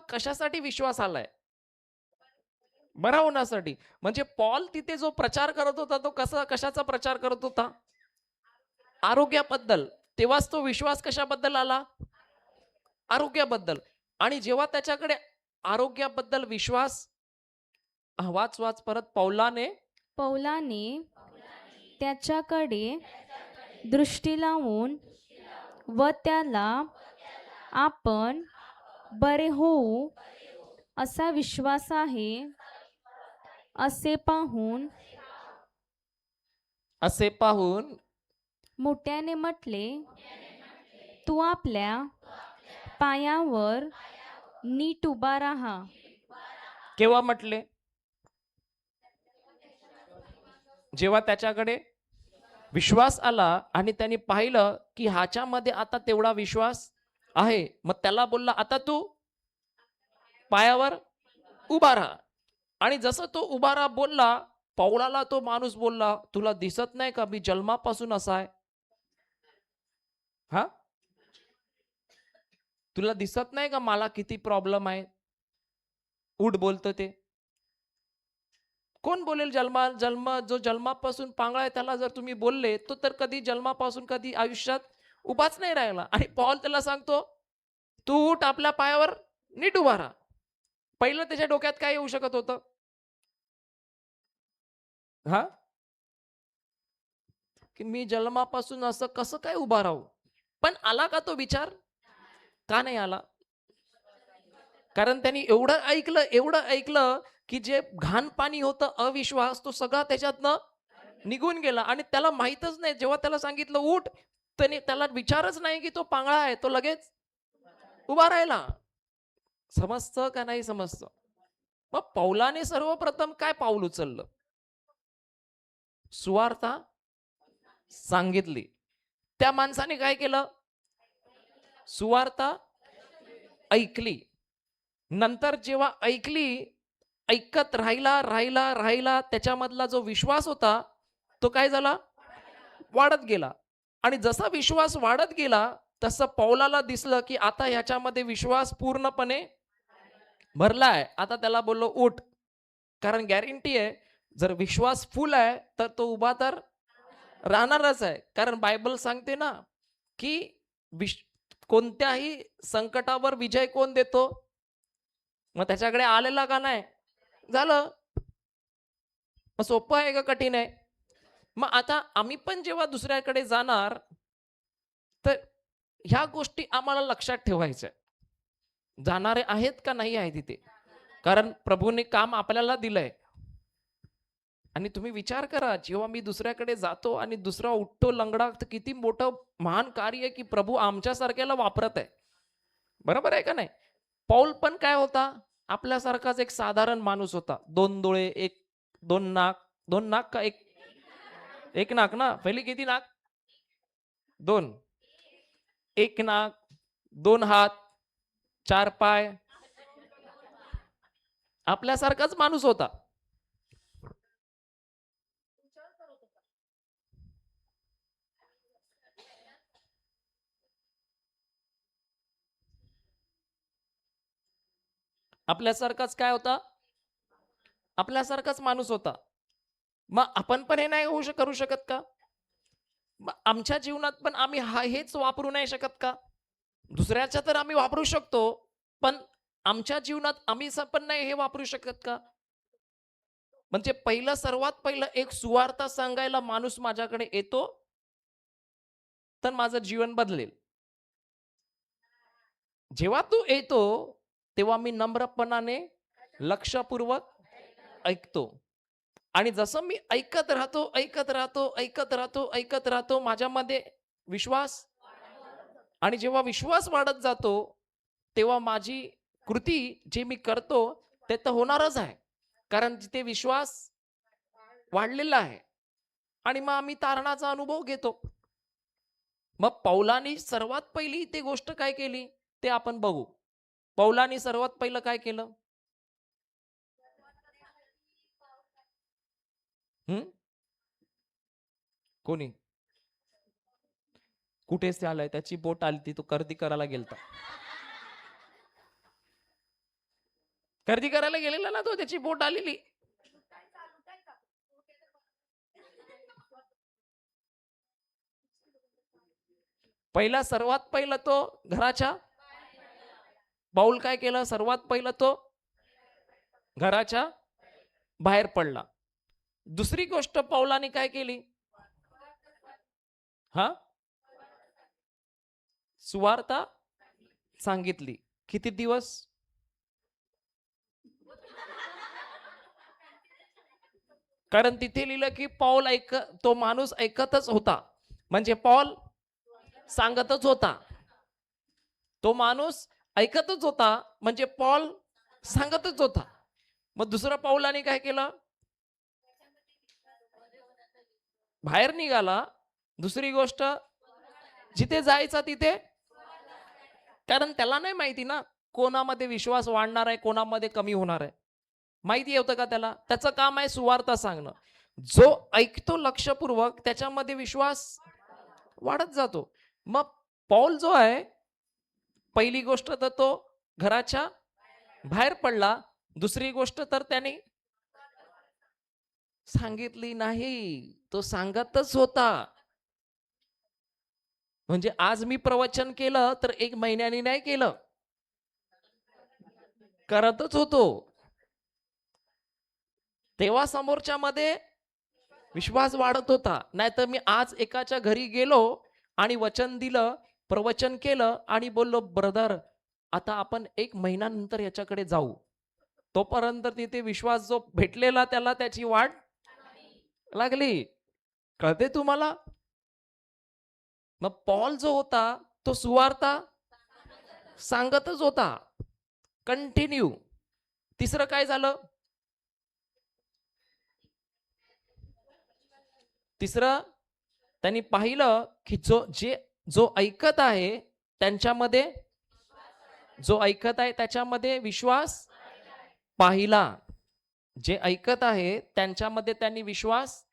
कशासाठी विश्वास आलाय? बरा होण्यासाठी. म्हणजे पॉल तिथे जो प्रचार करत होता तो कशाचा प्रचार करत होता? आरोग्याबद्दल. तेव्हाच तो विश्वास कशाबद्दल आला? आरोग्याबद्दल. आणि जेव्हा त्याच्याकडे आरोग्याबद्दल विश्वास वाच परत पौलाने त्याच्याकडे दृष्टी लावून व त्याला आपण बरे होऊ असा विश्वास आहे असे पाहून असे पाहून मोठ्याने म्हटले, तू आपल्या पायावर नीट उभा राहा. केव्हा म्हटले? जेव्हा त्याच्याकडे विश्वास आला आणि त्यांनी पाहिलं की ह्याच्यामध्ये आता तेवढा विश्वास आहे. मग त्याला बोलला, आता तू पायावर उभा राहा. आणि जसं तो उभा राहा बोलला, पौलाला तो माणूस बोलला, तुला दिसत नाही का मी जन्मापासून असा आहे? हा, तुला दिसत नाही का मला किती प्रॉब्लेम आहे? उठ बोलतो ते. कोण बोलेल जो जन्मापासून पांगळा आहे त्याला जर तुम्ही बोलले, तो तर कधी जन्मापासून कधी आयुष्यात उभाच नाही राहिला. आणि पॉल त्याला सांगतो, तू उठ आपल्या पायावर नीट उभा राहा. पहिलं त्याच्या डोक्यात काय येऊ शकत होतं? हा, की मी जन्मापासून असं कसं काय उभा राहू? पण आला का तो विचार? का नाही आला? कारण त्यांनी एवढं ऐकलं, की जे घाण पाणी होतं अविश्वास, तो सगळा त्याच्यातनं निघून गेला. आणि त्याला माहीतच नाही, जेव्हा त्याला सांगितलं उठ, त्याला विचारच नाही की तो पांगळा आहे. तो लगेच उभा राहिला. समजतं का नाही समजतं? मग पौलाने सर्वप्रथम काय पाऊल उचललं? सुवार्ता सांगितली. त्या माणसाने काय केलं? सुवार्ता ऐकली. नंतर जेव्हा ऐकत राहिला, त्याच्यामधला जो विश्वास होता, तो काय झाला? वाढत गेला. आणि जसा विश्वास वाढत गेला, तसं पौलाला दिसलं, की आता ह्याच्यामध्ये विश्वास पूर्णपणे भरला आहे. आता त्याला बोललो, उठ. कारण गॅरंटी आहे, जर विश्वास फुल आहे, तर तो उभा तर राहणारच आहे. कारण बायबल सांगते ना, की विश कोणत्याही संकटावर विजय कोण देतो? मग त्याच्याकडे आलेला का नाही? झालं. मग सोपं आहे का कठीण आहे? मग आता आम्ही पण जेव्हा दुसऱ्याकडे जाणार, तर ह्या गोष्टी आम्हाला लक्षात ठेवायच्या. जाणारे आहेत का नाही आहे तिथे? कारण प्रभूने काम आपल्याला दिलंय. आणि तुम्ही विचार करा, जेव्हा मी दुसऱ्याकडे जातो आणि दुसरा उठतो लंगडा, तर किती मोठं महान कार्य आहे की प्रभू आमच्यासारख्याला वापरत आहे. बरोबर आहे का नाही? पौल पण काय होता? आपल्यासारखाच एक साधारण माणूस होता. 2 डोळे, 2 नाक, 2 नाक का 1 नाक ना? पहिली किती नाक? 2. 1 नाक, 2 हात, 4 पाय. आपल्यासारखाच माणूस होता. आपल्यासारखाच काय होता? आपल्यासारखाच माणूस होता. मग आपण पण हे नाही करू शकत का? मग आमच्या जीवनात पण आम्ही हेच वापरू नाही शकत का? दुसऱ्याच्या तर आम्ही वापरू शकतो, पण आमच्या जीवनात आम्ही पण नाही हे वापरू शकत का? म्हणजे सर्वात पहिलं एक सुवार्ता सांगायला माणूस माझ्याकडे येतो, तर माझं जीवन बदलेल. जेव्हा तो येतो, तेव्हा मी नम्रपणाने, लक्षपूर्वक ऐकतो. आणि जसं मी ऐकत राहतो, माझ्यामध्ये विश्वास. आणि जेव्हा विश्वास वाढत जातो, तेव्हा माझी कृती जे मी करतो, ते तर होणारच आहे. कारण तिथे विश्वास वाढलेला आहे. आणि मग आम्ही तारणाचा अनुभव घेतो. मग पौलानी सर्वात पहिली ती गोष्ट काय केली, ते आपण बघू. पौलानी सर्वात पहिलं काय केलं? हं? कोणी? कुठेच आलाय, त्याची बोट आली ती, तो खरेदी करायला गेलता. खरेदी करायला गेलेला ना तो, त्याची बोट आलेली. सर्वात पहिला तो घराच्या, पाऊल काय केलं? सर्वात पहिला तो घराच्या बाहेर पडला. दुसरी गोष्ट पाऊलाने काय केली? हा, सुवार्ता सांगितली. किती दिवस? कारण तिथे लिहिलं की तो माणूस ऐकतच होता. म्हणजे पॉल सांगतच होता. तो माणूस ऐकतच होता, म्हणजे पॉल सांगतच होता. मग दुसरं पाऊलाने काय केलं? बाहेर निघाला. दुसरी गोष्ट, जिथे जायचा तिथे, कारण त्याला नाही माहिती ना कोणामध्ये विश्वास वाढणार आहे, कोणामध्ये कमी होणार आहे. माहिती होतं का त्याला? त्याचं काम आहे सुवार्ता सांगणं. जो ऐकतो लक्षपूर्वक, त्याच्यामध्ये विश्वास वाढत जातो. मग पौल जो आहे, पहिली गोष्ट तर तो घराच्या बाहेर पडला. दुसरी गोष्ट तर त्याने सांगितली नाही, तो सांगतच होता. म्हणजे आज मी प्रवचन केलं तर 1 महिन्याने नाही केलं, करतच होतो. तेव्हा समोरच्या मध्ये विश्वास वाढत होता. नाहीतर मी आज एकाच्या घरी गेलो आणि वचन दिलं, प्रवचन केलं आणि बोललो, ब्रदर आता आपण 1 महिन्यानंतर याच्याकडे जाऊ. तोपर्यंत तिथे विश्वास जो भेटलेला त्याला त्याची वाट लागली. कळते तुम्हाला? मग पॉल जो होता तो सुवार्ता सांगतच होता, कंटिन्यू. तिसरं काय झालं? तिसरं, त्यांनी पाहिलं की जो ऐकत आहे त्यांच्यामध्ये, जो ऐकत आहे त्याच्यामध्ये विश्वास पाहिला. जे ऐकत आहे त्यांच्यामध्ये त्यांनी विश्वास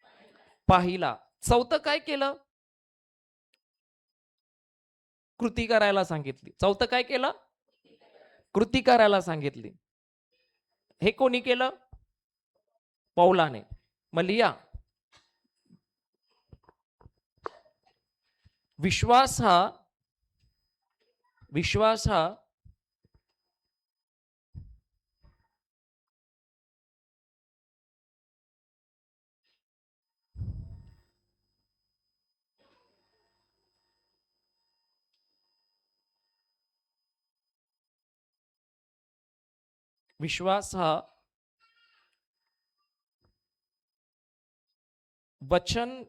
पाहिला. चौथं काय केलं? कृती करायला सांगितली. चौथं काय केलं? कृती करायला सांगितली. हे कोणी केलं? पौलाने. मग लिहा, विश्वास हा विश्वास हा विश्वास हा वचन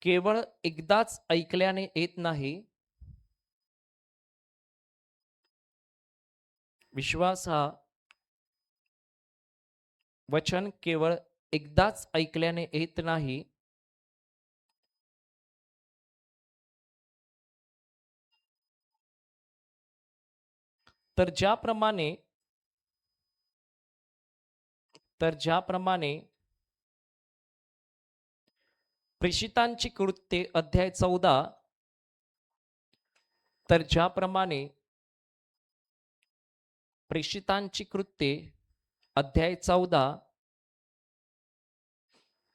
केवळ एकदाच ऐकल्याने येत नाही. विश्वास हा वचन केवळ एकदाच ऐकल्याने येत नाही, तर ज्याप्रमाणे प्रेषितांची कृत्ये अध्याय 14, तर ज्याप्रमाणे प्रेषितांची कृत्ये अध्याय 14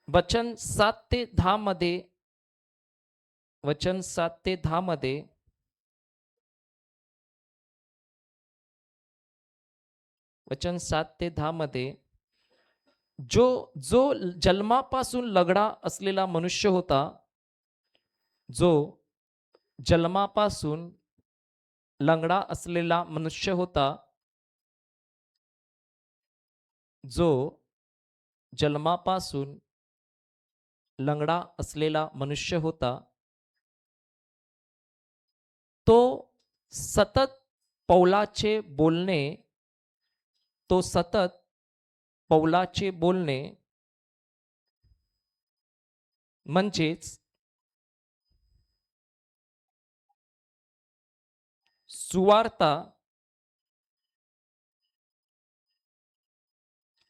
वचन 7 ते 10 मध्ये, वचन 7 ते 10 मध्ये, वचन 7 ते 10 मध्ये, जो जो जन्मापासून लंगडा असलेला मनुष्य होता, जो जन्मापासून लंगडा असलेला मनुष्य होता, जो जन्मापासून लंगडा असलेला मनुष्य होता, तो सतत पौलाचे बोलणे तो सतत पौलाचे बोलणे म्हणजेच सुवार्ता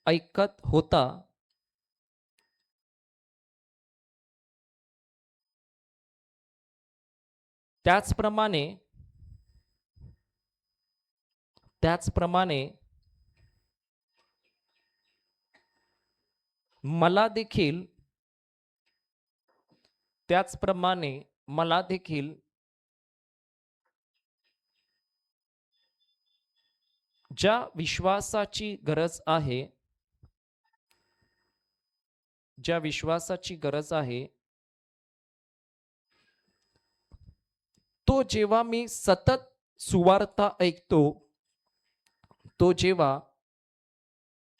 ऐकत होता. त्याचप्रमाणे त्याचप्रमाणे मला देखील त्याचप्रमाणे मला देखील ज्या विश्वासाची गरज आहे, ज्या विश्वासाची गरज आहे, तो जेव्हा मी सतत सुवार्ता ऐकतो, तो जेव्हा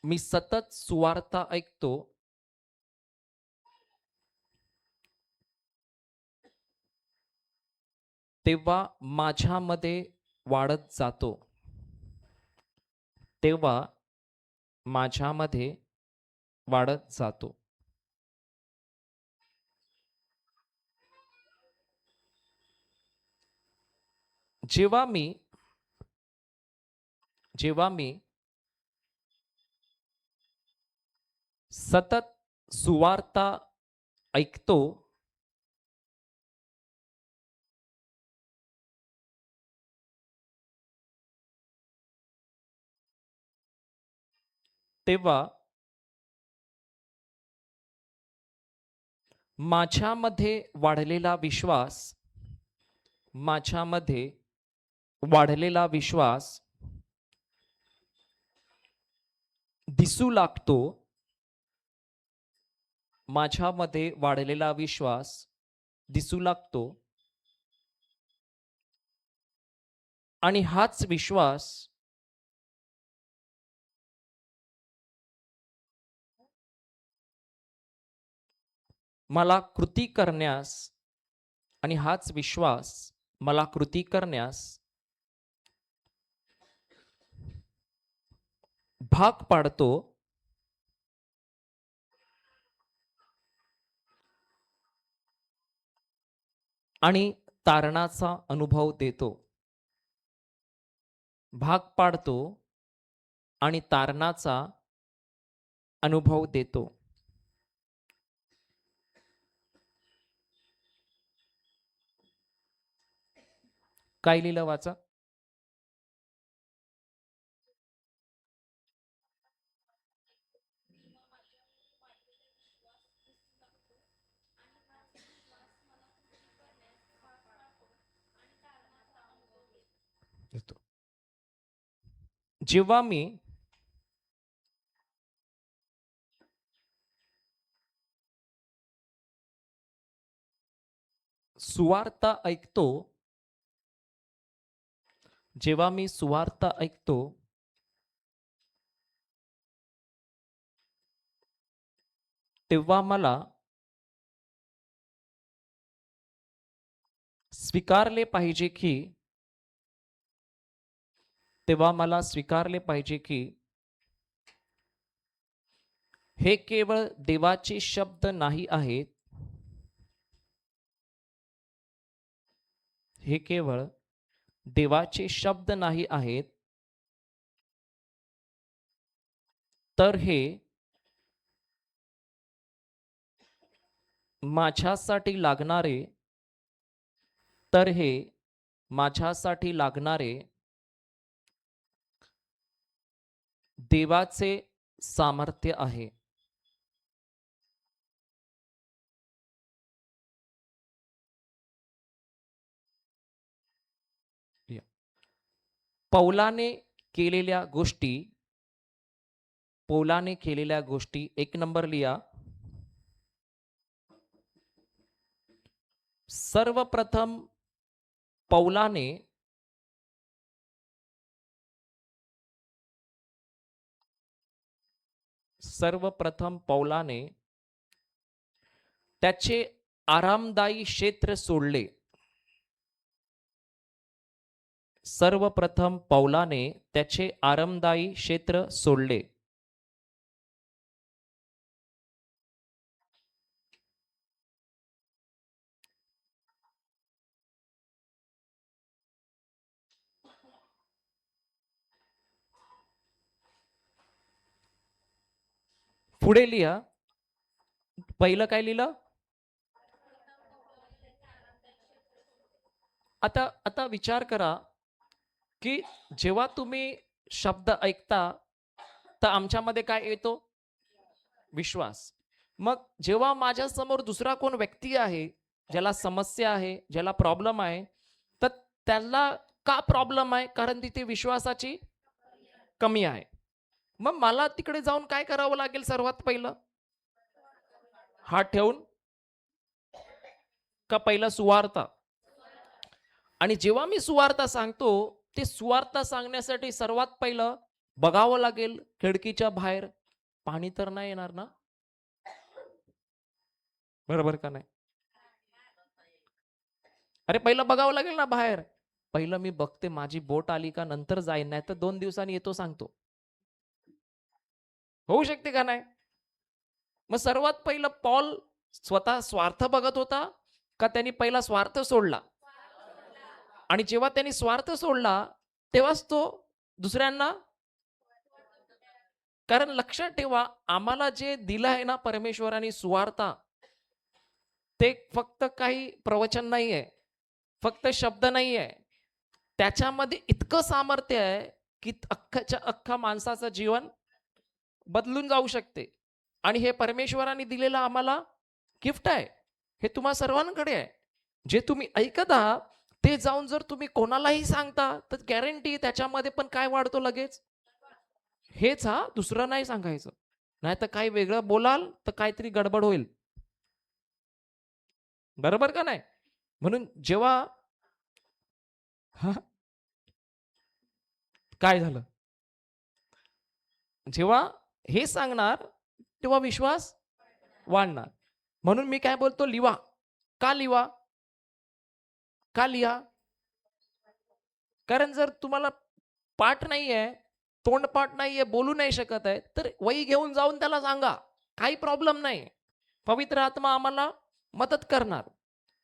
मी सतत सुवार्ता ऐकतो, तेव्हा माझ्यामध्ये वाढत जातो, तेव्हा माझ्यामध्ये वाढत जातो. जेव्हा मी सतत सुवार्ता ऐकतो, तेव्हा माझ्यामध्ये वाढलेला विश्वास, माझ्यामध्ये वाढलेला विश्वास दिसू लागतो, माझ्यामध्ये वाढलेला विश्वास दिसू लागतो. आणि हाच विश्वास मला कृती करण्यास, आणि हाच विश्वास मला कृती करण्यास भाग पाडतो. आणि तारणाचा अनुभव देतो. भाग पाडतो आणि तारणाचा अनुभव देतो. काय लिहिलं वाचा? जेव्हा मी सुवार्ता ऐकतो, जेव्हा मी सुवार्ता ऐकतो, तेव्हा मला स्वीकारले पाहिजे की, तेव्हा मला स्वीकारले पाहिजे की हे केवळ देवाचे शब्द नाही आहेत, हे केवळ देवाचे शब्द नाही आहेत, तर हे माझ्यासाठी लागणारे, तर हे माझ्यासाठी लागणारे देवाचे सामर्थ्य आहे. पौलाने केलेल्या गोष्टी, पौलाने केलेल्या गोष्टी, एक नंबर लिहा. सर्वप्रथम पौलाने त्याचे आरामदायी क्षेत्र सोडले. सर्वप्रथम पौलाने त्याचे आरामदायी क्षेत्र सोडले. पुढे लिहा. पहिलं काय लिहिलं? आता आता विचार करा की जेव्हा तुम्ही शब्द ऐकता तर आमच्यामध्ये काय येतो? विश्वास. मग जेव्हा माझ्या समोर दुसरा कोण व्यक्ती आहे, ज्याला समस्या आहे, ज्याला प्रॉब्लेम आहे, तर त्याला का प्रॉब्लेम आहे? कारण तिथे विश्वासाची कमी आहे. मग मला तिकडे जाऊन काय करावं लागेल सर्वात पहिलं? हात ठेवून का पहिलं सुवार्ता? आणि जेव्हा मी सुवार्ता सांगतो, ते सुवार्ता सांगण्यासाठी सर्वात पहिलं बघावं लागेल खिडकीच्या बाहेर पाणी तर नाही येणार ना? बरोबर का नाही? अरे पहिलं बघावं लागेल ना बाहेर. पहिलं मी बघते माझी बोट आली का नंतर जाईन, नाहीतर 2 दिवसांनी येतो सांगतो. होऊ शकते का नाही? मग सर्वात पहिलं पॉल स्वतः स्वार्थ बघत होता का त्यांनी पहिला स्वार्थ सोडला? आणि जेव्हा त्यांनी स्वार्थ सोडला तेव्हाच तो दुसऱ्यांना, कारण लक्षात ठेवा आम्हाला जे दिलं आहे ना परमेश्वराने सुवार्ता, ते फक्त काही प्रवचन नाहीये, फक्त शब्द नाहीये. त्याच्यामध्ये इतकं सामर्थ्य आहे की अख्खाच्या अख्खा माणसाचं जीवन बदलून जाऊ शकते. आणि हे परमेश्वराने दिलेलं आम्हाला गिफ्ट आहे. हे तुम्हा सर्वांकडे आहे. जे तुम्ही ऐकत आहात ते जाऊन जर तुम्ही कोणालाही सांगता तर गॅरंटी त्याच्यामध्ये पण काय वाढतो लगेच? हेच हा, दुसरं नाही सांगायचं. नाहीतर काही वेगळं बोलाल तर काहीतरी गडबड होईल. बरोबर का नाही? म्हणून जेव्हा हा, काय झालं? जेव्हा हे सांगणार तेव्हा विश्वास वाढणार. म्हणून मी काय बोलतो, लिवा. का लिवा? का लिहा? कारण जर तुम्हाला पाठ नाहीये, तोंडपाठ नाहीये, बोलू नाही शकत आहे, तर वही घेऊन जाऊन त्याला सांगा. काही प्रॉब्लेम नाही. पवित्र आत्मा आम्हाला मदत करणार.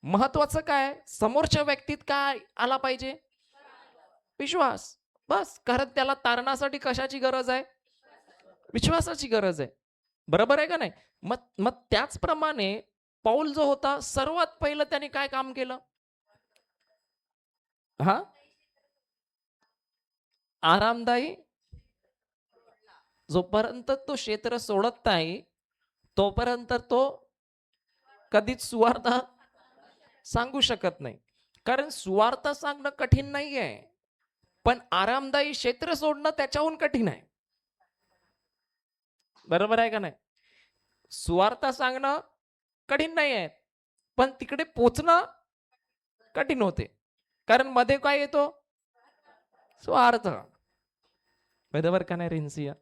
महत्वाचं काय? समोरच्या व्यक्तीत काय आला पाहिजे? विश्वास. बस. कारण त्याला तारणासाठी कशाची गरज आहे? विश्वासाची गरज आहे. बरोबर आहे का नाही? मग मग त्याचप्रमाणे पौल जो होता सर्वात पहिलं त्याने काय काम केलं? हा, आरामदायी. जोपर्यंत तो क्षेत्र सोडत नाही तोपर्यंत तो कधीच सुवार्ता सांगू शकत नाही. कारण सुवार्ता सांगणं कठीण नाहीये, पण आरामदायी क्षेत्र सोडणं त्याच्याहून कठीण आहे. बरोबर आहे का नाही? सुवार्ता सांगणं कठीण नाही आहे, पण तिकडे पोचणं कठीण होते. कारण मध्ये काय येतो? स्वार्थ. बरोबर का नाही रिन्सिया?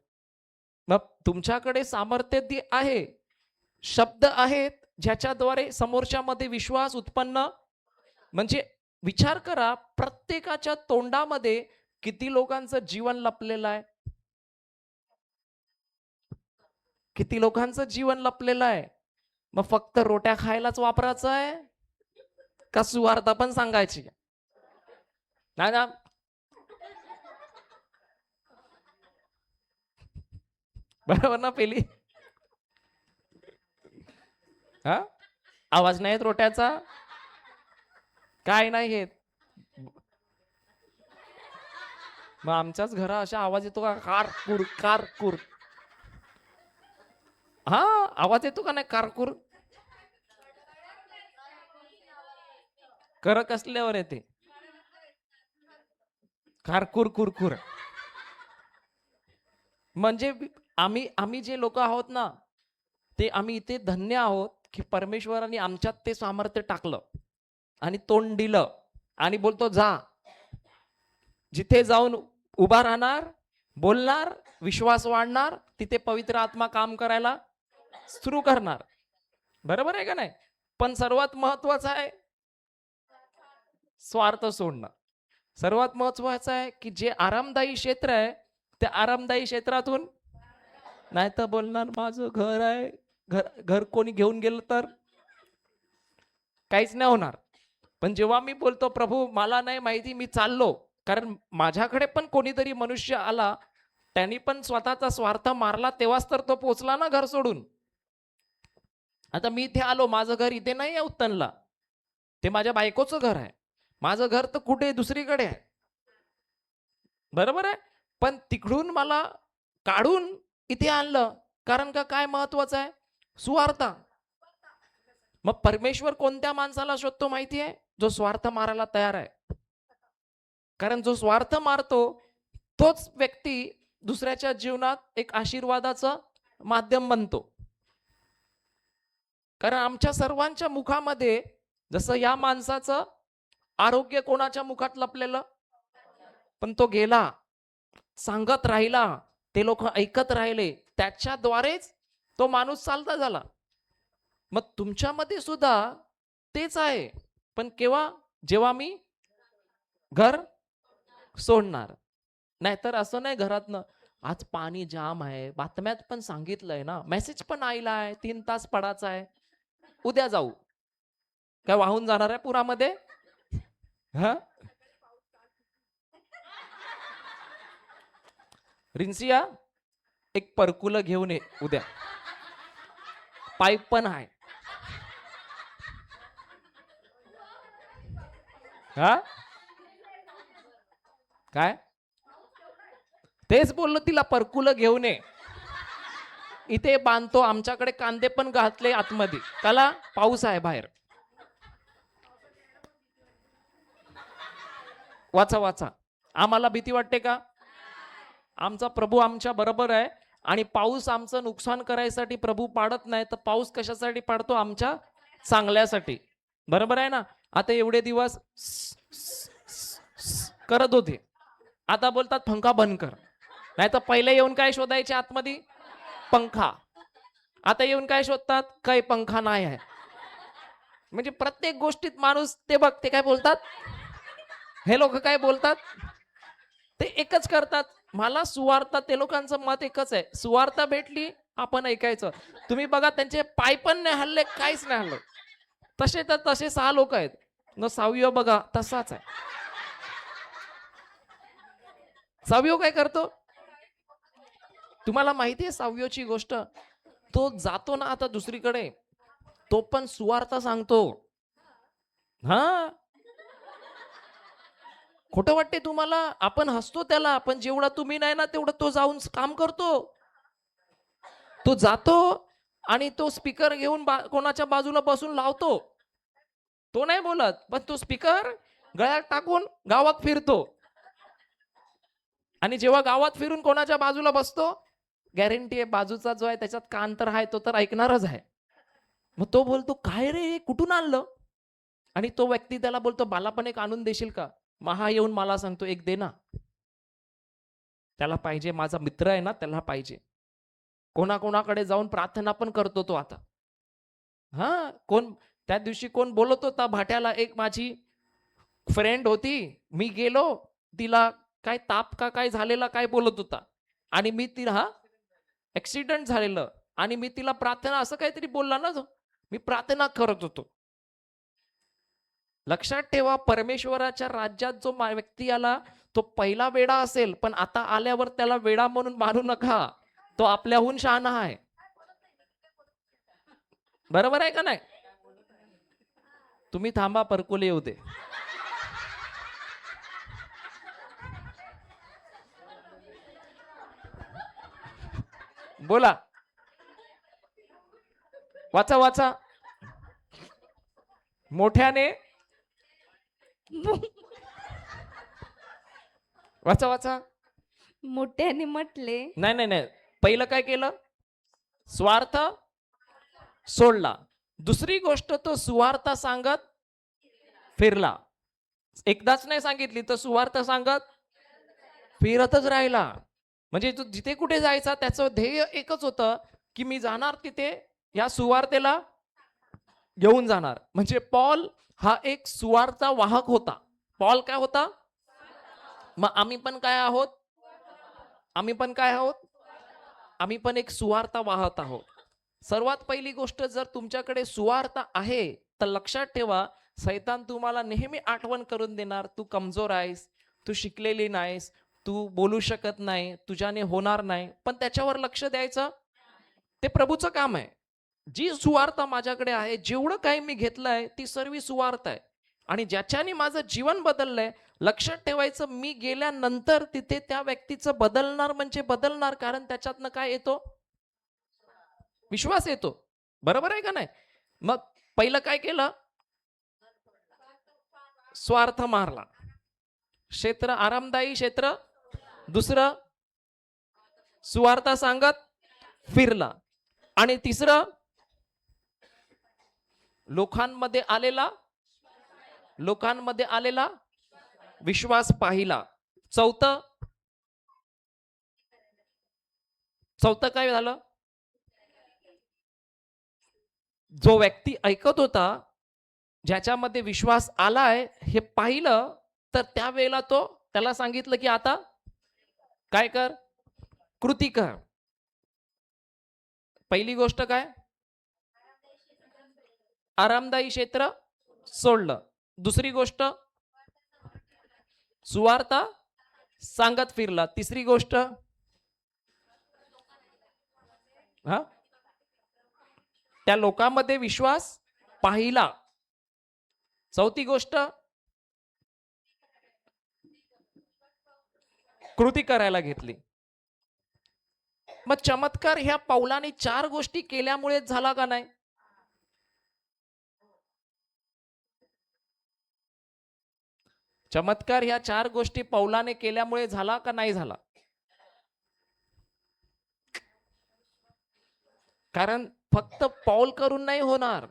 मग तुमच्याकडे सामर्थ्य ती आहे, शब्द आहेत ज्याच्याद्वारे समोरच्यामध्ये विश्वास उत्पन्न, म्हणजे विचार करा प्रत्येकाच्या तोंडामध्ये किती लोकांचं जीवन लपलेलं आहे, किती लोकांचं जीवन लपलेलं आहे. मग फक्त रोट्या खायलाच वापरायचं आहे का सुवार्ता पण सांगायची? नाही ना? बरोबर ना पेली? हा, आवाज नाही येत रोट्याचा? काय नाही येत? मग आमच्याच घरा अशा आवाज येतो का? कारकूर कारकूर. हा, आवाज येतो का नाही कारकूर? कर कसल्यावर येते? कारकूर कुरकुर. म्हणजे आम्ही आम्ही जे लोक आहोत ना, ते आम्ही इथे धन्य आहोत की परमेश्वराने आमच्यात ते सामर्थ्य टाकलं आणि तोंड दिलं आणि बोलतो जा. जिथे जाऊन उभा राहणार, बोलणार, विश्वास वाढणार, तिथे पवित्र आत्मा काम करायला सुरू करणार. बरोबर आहे का नाही? पण सर्वात महत्वाचं आहे स्वार्थ सोडणं. सर्वात महत्वाचं आहे की जे आरामदायी क्षेत्र आहे त्या आरामदायी क्षेत्रातून नाही तर बोलणार माझं घर आहे, घर घर कोणी घेऊन गेलं तर काहीच नाही होणार. पण जेव्हा मी बोलतो प्रभू मला नाही माहिती मी चाललो, कारण माझ्याकडे पण कोणीतरी मनुष्य आला, त्यांनी पण स्वतःचा स्वार्थ मारला तेव्हाच तर तो पोचला ना घर सोडून. आता मी इथे आलो, माझं घर इथे नाही आहे उत्तनला, ते माझ्या बायकोचं घर आहे. माझं घर तर कुठे दुसरीकडे आहे, बरोबर आहे. पण तिकडून मला काढून इथे आणलं, कारण का काय महत्वाचं आहे? सुवार्ता. मग परमेश्वर कोणत्या माणसाला शोधतो माहिती आहे? जो स्वार्थ मारायला तयार आहे. कारण जो स्वार्थ मारतो तोच व्यक्ती दुसऱ्याच्या जीवनात एक आशीर्वादाचं माध्यम बनतो. कारण आमच्या सर्वांच्या मुखामध्ये, जसं या माणसाचं आरोग्य कोणाच्या मुखात लपलेलं, पण तो गेला, सांगत राहिला, ते लोक ऐकत राहिले, त्याच्याद्वारेच तो माणूस चालता झाला. मग तुमच्यामध्ये सुद्धा तेच आहे, पण केव्हा? जेव्हा मी घर सोडणार. नाहीतर असं नाही घरातनं, आज पाणी जाम आहे, बातम्यात पण सांगितलंय ना, मेसेज पण आलाय 3 तास पडायचा आहे, उद्या जाऊ. काय वाहून जाणार आहे पुरामध्ये? हा, रिन्सिया एक परकुलं घेऊन ये उद्या, पाईप पण आहे. हा, काय तेच बोललो तिला, परकुलं घेऊन ये, इथे बांधतो. आमच्याकडे कांदे पण घातले आतमध्ये, त्याला पाऊस आहे बाहेर. वाचा वाचा. आम्हाला भीती वाटते का? आमचा प्रभू आमच्या बरोबर आहे, आणि पाऊस आमचं नुकसान करायसाठी प्रभू पाडत नाही, तर पाऊस कशासाठी पाडतो? आमच्या चांगल्यासाठी, बरोबर आहे ना. आता एवढे दिवस करत होते, आता बोलतात पंखा बंद कर. नाही तर पहिले येऊन काय शोधायचे आतमध्ये? पंखा. आता येऊन काय शोधतात? काही पंखा नाही आहे. म्हणजे प्रत्येक गोष्टीत माणूस, ते बघ ते काय बोलतात, हे लोक काय बोलतात, ते एकच करतात. मला सुवार्ता, ते लोकांचं मत एकच आहे, सुवार्ता भेटली आपण ऐकायचं. तुम्ही बघा, त्यांचे पाय पण नाही हल्ले, काहीच नाही हल्लं. तसे तर तसे 6 लोक आहेत न. सावयो बघा तसाच आहे. सावयो काय करतो तुम्हाला माहिती आहे? सावयोची गोष्ट, तो जातो ना आता दुसरीकडे, तो पण सुवार्ता सांगतो. हा, खोटं वाटते तुम्हाला? आपण हसतो त्याला, पण जेवढा तुम्ही नाही ना, तेवढं तो जाऊन काम करतो. तो जातो आणि तो स्पीकर घेऊन कोणाच्या बाजूला बसून लावतो. तो नाही बोलत, पण तो स्पीकर गळ्यात टाकून गावात फिरतो. आणि जेव्हा गावात फिरून कोणाच्या बाजूला बसतो, गॅरंटी आहे बाजूचा जो आहे त्याच्यात कान तर आहे, तो तर ऐकणारच आहे. मग तो बोलतो, काय रे, कुठून आणलं? आणि तो व्यक्ती त्याला बोलतो, मला पण एक आणून देशील का? महा येऊन मला सांगतो, एक दे ना. त्याला पाहिजे, माझा मित्र आहे ना, त्याला पाहिजे. कोणाकोणाकडे जाऊन प्रार्थना पण करतो तो आता. हा, कोण त्या दिवशी कोण बोलत होता भाट्याला, एक माझी फ्रेंड होती, मी गेलो, तिला काय ताप का काय झालेला काय बोलत होता, आणि मी तिला, हा, ऍक्सिडेंट झालेलं, आणि मी तिला प्रार्थना असं काहीतरी बोलला ना, मी प्रार्थना करत होतो. लक्षात ठेवा, परमेश्वराच्या राज्यात जो व्यक्ती आला, तो पहिला वेडा असेल, पण आता आल्यावर त्याला वेडा म्हणून मानू नका, तो आपल्याहून शहाणा आहे. बरोबर आहे का नाही? तुम्ही थांबा, परकुले येऊ दे. बोला, वाचा वाचा मोठ्याने, वाचा वाचा. मोठ्याने म्हटले, नाही नाही नाही, पहिलं काय केलं? स्वार्थ सोडला. दुसरी गोष्ट, तो सुवार्थ सांगत फिरला. एकदाच नाही सांगितली, तर सुवार्थ सांगत फिरतच राहिला. म्हणजे तो जिथे कुठे जायचा, त्याचं ध्येय एकच होतं, की मी जाणार तिथे या सुवार्तेला घेऊन जाणार. म्हणजे पॉल हा एक सुवार्ता वाहक होता. पॉल काय होता? मग आम्ही पण काय आहोत? आम्ही पण काय आहोत? आम्ही पण एक सुवार्ता वाहत आहोत. सर्वात पहिली गोष्ट, जर तुमच्याकडे सुवार्ता आहे, तर लक्षात ठेवा, सैतान तुम्हाला नेहमी आठवण करून देणार, तू कमजोर आहेस, तू शिकलेली नाहीस, तू बोलू शकत नाही, तुझ्याने होणार नाही. पण त्याच्यावर लक्ष द्यायचं, ते प्रभूचं काम आहे. जी सुवार्ता माझ्याकडे आहे, जेवढं काही मी घेतलंय, ती सर्व सुवार्ता आहे. आणि ज्याच्याने माझं जीवन बदललंय, लक्षात ठेवायचं मी गेल्यानंतर तिथे त्या व्यक्तीचं बदलणार म्हणजे बदलणार, कारण त्याच्यातनं काय येतो? विश्वास येतो. बरोबर आहे का नाही? मग पहिलं काय केलं? स्वार्थ मारला. क्षेत्र आरामदायी क्षेत्र, दुसरं सुवार्थ सांगत फिरला, आणि तिसरं लोकांमध्ये आलेला लोकांमध्ये आलेला विश्वास पाहिला. चौथं चौथं काय झालं? जो व्यक्ती ऐकत होता, ज्याच्यामध्ये विश्वास आलाय हे पाहिलं, तर त्यावेळेला तो त्याला सांगितलं की आता काय कर? कृती कर. पहिली गोष्ट काय? आरामदायी क्षेत्र सोडलं. दुसरी गोष्ट सुवार्थ सांगत फिरला. तिसरी गोष्ट हा त्या लोकांमध्ये विश्वास पाहिला. चौथी गोष्ट कृती करायला घेतली. मग चमत्कार ह्या पाऊलाने 4 गोष्टी केल्यामुळे झाला का नाही? चमत्कार ह्या 4 गोष्टी पाऊलाने केल्यामुळे झाला का नाही झाला? कारण फक्त पाऊल करून नाही होणार,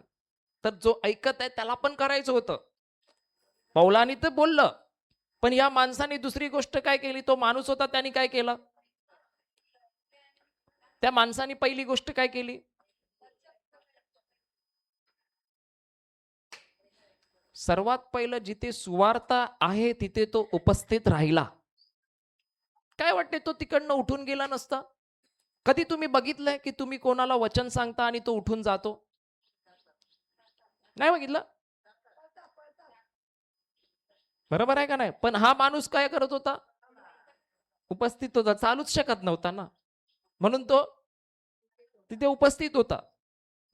तर जो ऐकत आहे त्याला पण करायचं होतं. पाऊलाने तर बोललं, पण या माणसाने दुसरी गोष्ट काय केली? तो माणूस होता, त्याने काय केलं? त्या माणसाने पहिली गोष्ट काय केली? सर्वात पहिलं जिथे सुवार्थ आहे तिथे तो उपस्थित राहिला. काय वाटते, तो तिकडनं उठून गेला नसता? कधी तुम्ही बघितलंय की तुम्ही कोणाला वचन सांगता आणि तो उठून जातो? नाही बघितलं. बरोबर आहे का नाही? पण हा माणूस काय करत होता? उपस्थित होता. चालूच शकत नव्हता ना, म्हणून तो तिथे उपस्थित होता.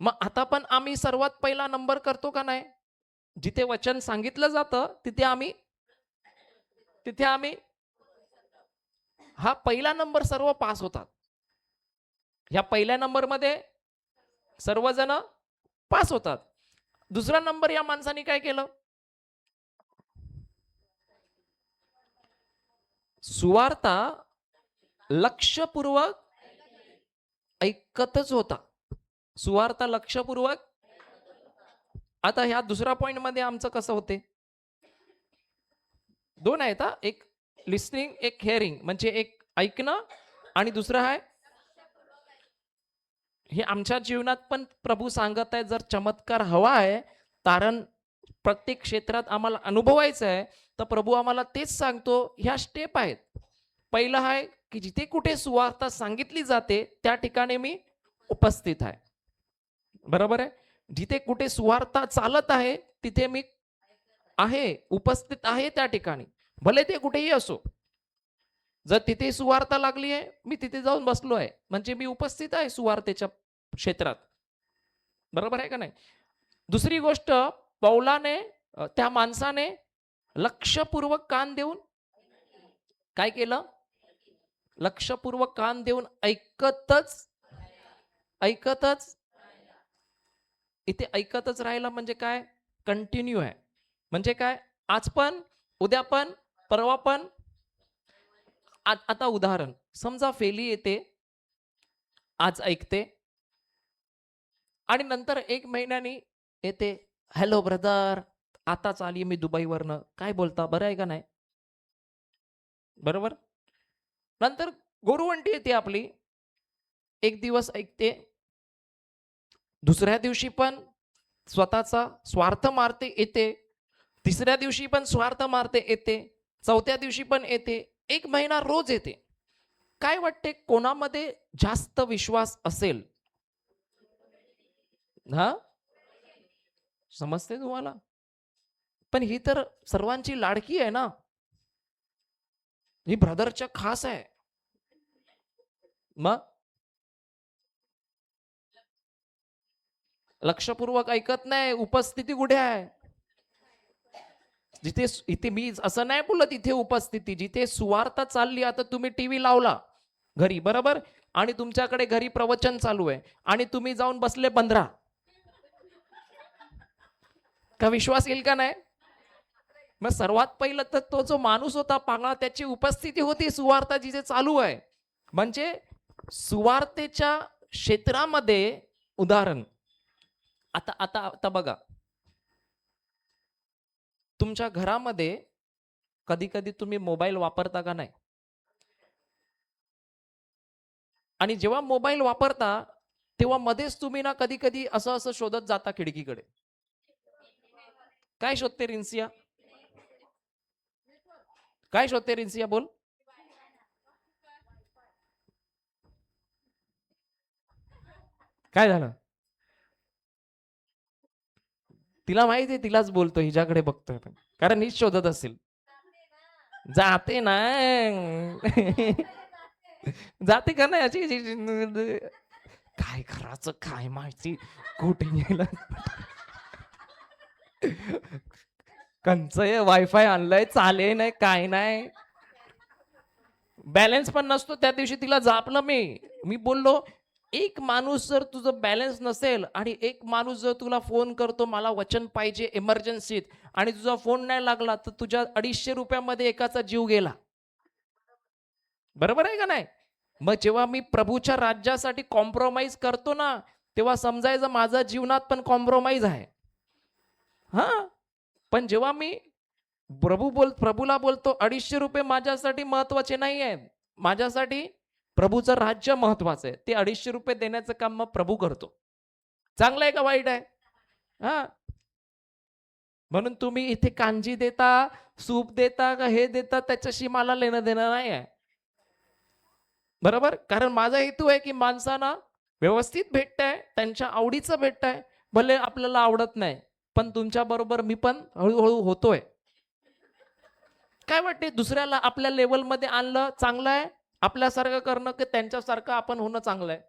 मग आता पण आम्ही सर्वात पहिला नंबर करतो का नाही? जिथे वचन सांगितलं जातं तिथे आम्ही हा पहिला नंबर सर्व पास होतात. ह्या पहिल्या नंबरमध्ये सर्वजण पास होतात. दुसरा नंबर या माणसाने काय केलं? सुवार्ता लक्षपूर्वक ऐकतच होता. सुवार्थ लक्षपूर्वक. आता ह्या दुसऱ्या पॉइंट मध्ये आमचं कसं होते? दोन आहेत हा. एक लिस्निंग, एक हिअरिंग. म्हणजे एक ऐकणं आणि दुसरं आहे हे आमच्या जीवनात पण प्रभू सांगत आहे, जर चमत्कार हवा आहे, कारण प्रत्येक क्षेत्रात आम्हाला अनुभवायचं आहे, तर प्रभू आम्हाला तेच सांगतो. ह्या स्टेप आहेत. पहिलं आहे की जिथे कुठे सुवार्ता सांगितली जाते त्या ठिकाणी मी उपस्थित आहे. बरोबर आहे? जिथे कुठे सुवार्ता चालत आहे तिथे मी आहे, उपस्थित आहे त्या ठिकाणी. भले ते कुठेही असो. जर तिथे सुवार्ता लागली आहे, मी तिथे जाऊन बसलो आहे, म्हणजे मी उपस्थित आहे सुवार्तेच्या क्षेत्रात. बरोबर आहे का नाही? दुसरी गोष्ट, पौलाने त्या माणसाने लक्षपूर्वक कान देऊन काय केलं? लक्षपूर्वक कान देऊन ऐकतच ऐकतच इथे ऐकतच राहिला म्हणजे काय? कंटिन्यू आहे. म्हणजे काय? आज पण, उद्या पण, परवा पण. आता उदाहरण समजा, फेली येते, आज ऐकते आणि नंतर 1 महिन्यानी येते. हॅलो ब्रदर, आताच आली मी दुबईवरनं. काय बोलता, बरं आहे का नाही? बरोबर. नंतर गोरुवंटी येते आपली. 1 दिवस ऐकते, दुसऱ्या दिवशी पण स्वतःचा स्वार्थ मारते येते, तिसऱ्या दिवशी पण स्वार्थ मारते येते, चौथ्या दिवशी पण येते, 1 महिना रोज येते. काय वाटते कोणामध्ये जास्त विश्वास असेल? हा, समजते तुम्हाला? पण ही तर सर्वांची लाडकी आहे ना, ही ब्रदरच्या खास आहे. मग लक्षपूर्वक ऐकत नाही, उपस्थिती कुठे आहे? जिथे इथे मी असं नाही बोलत इथे उपस्थिती, जिथे सुवार्ता चालली, आता तुम्ही टीव्ही लावला घरी बरोबर, आणि तुमच्याकडे घरी प्रवचन चालू आहे आणि तुम्ही जाऊन बसले 15, का विश्वास येईल का नाही? मग सर्वात पहिलं तर तो जो माणूस होता पांगळा, त्याची उपस्थिती होती सुवार्ता जिथे चालू आहे. म्हणजे सुवार्तेच्या क्षेत्रामध्ये उदाहरण, आता आता आता बघा, तुमच्या घरामध्ये कधी कधी तुम्ही मोबाईल वापरता का नाही? आणि जेव्हा मोबाईल वापरता तेव्हा मध्येच तुम्ही ना कधी कधी असं असं शोधत जाता खिडकीकडे. काय शोधते रिन्सिया? काय शोधते रिन्सिया, बोल. काय झालं? तिला माहिती आहे, तिलाच बोलतो, हिच्याकडे बघतोय पण, कारण हीच शोधत असेल. जाते ना. जाते का नाही काय करायचं काय माहिती, कुठे गेलं. कंच वायफाय आणलंय, चाले नाही काय नाही, बॅलन्स पण नसतो. त्या दिवशी तिला जापलं मी बोललो, एक माणूस जर तुझं बॅलन्स नसेल आणि एक माणूस जर तुला फोन करतो मला वचन पाहिजे इमर्जन्सीत, आणि तुझा फोन नाही लागला, तर तुझ्या 250 रुपयामध्ये एकाचा जीव गेला. बरोबर आहे का नाही? मग जेव्हा मी प्रभूच्या राज्यासाठी कॉम्प्रोमाइज करतो ना, तेव्हा समजायचं माझा जीवनात पण कॉम्प्रोमाइज आहे. हा, पण जेव्हा मी प्रभूला बोलतो 250 रुपये माझ्यासाठी महत्वाचे नाही आहेत, माझ्यासाठी प्रभूचं राज्य महत्वाचं आहे, ते 250 रुपये देण्याचं काम मग प्रभू करतो. चांगलं आहे का वाईट आहे? हा, म्हणून तुम्ही इथे कांजी देता, सूप देता का हे देता, त्याच्याशी मला लेणं देणं नाही आहे. बरोबर, कारण माझा हेतू आहे की माणसांना व्यवस्थित भेटताय, त्यांच्या आवडीचं भेटताय. भले आपल्याला आवडत नाही, पण तुमच्या बरोबर मी पण हळूहळू होतोय. काय वाटते, दुसऱ्याला आपल्या लेवलमध्ये आणलं चांगलं आहे, आपल्यासारखं करणं की त्यांच्यासारखं आपण होणं चांगलं आहे?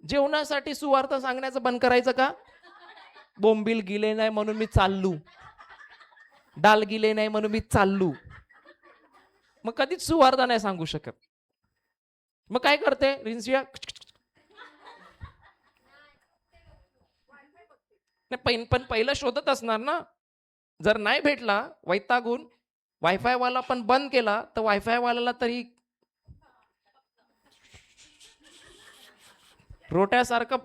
जेवणासाठी सुवार्थ सांगण्याचं बंद करायचं का? बोंबील गिले नाही म्हणून मी चाललू, डाल गिले नाही म्हणून मी चाललू, मग कधीच सुवार्थ नाही सांगू शकत. मग काय करते रिन्सिया? नाही, पण पहिलं शोधत असणार ना. जर नाही भेटला वैतागून, वायफाय वाला पण बंद केला, तर वायफाय वाल्याला तरी रोट्यासारखं.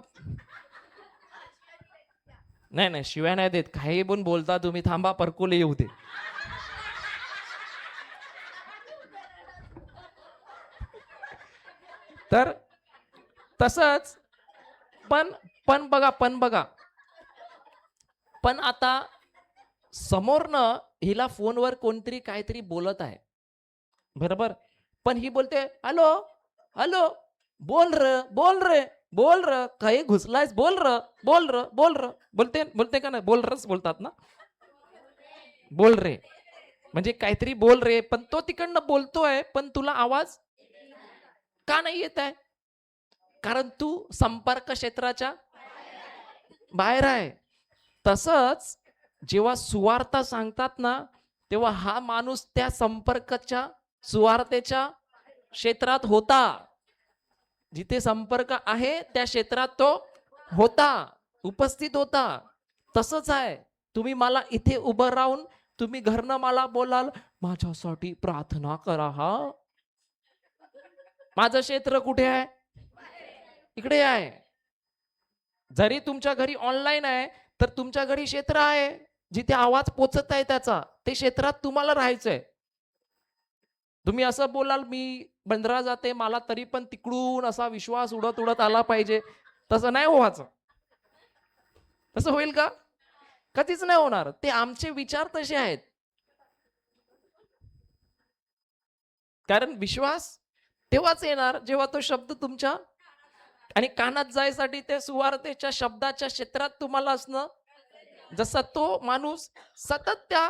नाही नाही, शिवाय नाही देत, काही पण बोलता तुम्ही, थांबा परकुले येऊ दे. तर तसंच, पण पण बघा, पण आता समोरनं हिला फोनवर कोणतरी काहीतरी बोलत आहे, बरोबर, पण ही बोलते हॅलो, हॅलो, बोल र, बोल रे, बोल र, काही घुसलायस, बोल र, बोल र, बोल र, बोलते बोलते का नाही, बोल रच बोलतात ना. बोल रे म्हणजे काहीतरी बोल रे, पण तो तिकडनं बोलतोय, पण तुला आवाज का नाही येत आहे? कारण तू संपर्क क्षेत्राच्या बाहेर आहे. तसंच जेव्हा सुवार्ता सांगतात ना, तेव्हा हा माणूस त्या संपर्काच्या, सुवार्तेच्या क्षेत्रात होता. जिथे संपर्क आहे त्या क्षेत्रात तो होता, उपस्थित होता. तसंच आहे, तुम्ही मला इथे उभं राहून तुम्ही घरनं मला बोलाल माझ्यासाठी प्रार्थना करा, हा, माझं क्षेत्र कुठे आहे? इकडे आहे. जरी तुमच्या घरी ऑनलाईन आहे, तर तुमच्या घरी क्षेत्र आहे जिथे आवाज पोचत आहे त्याचा, ते क्षेत्रात तुम्हाला राहायचंय. तुम्ही असं बोलाल मी बंदरा जाते, मला तरी पण तिकडून असा विश्वास उडत उडत आला पाहिजे, तसं नाही व्हायचं. तसं होईल का? कधीच नाही होणार. ते आमचे विचार तसे आहेत. कारण विश्वास तेव्हाच येणार जेव्हा तो शब्द तुमच्या आणि कानात जायसाठी त्या सुवार्तेच्या शब्दाच्या क्षेत्रात तुम्हाला असणं. जसा तो माणूस सतत त्या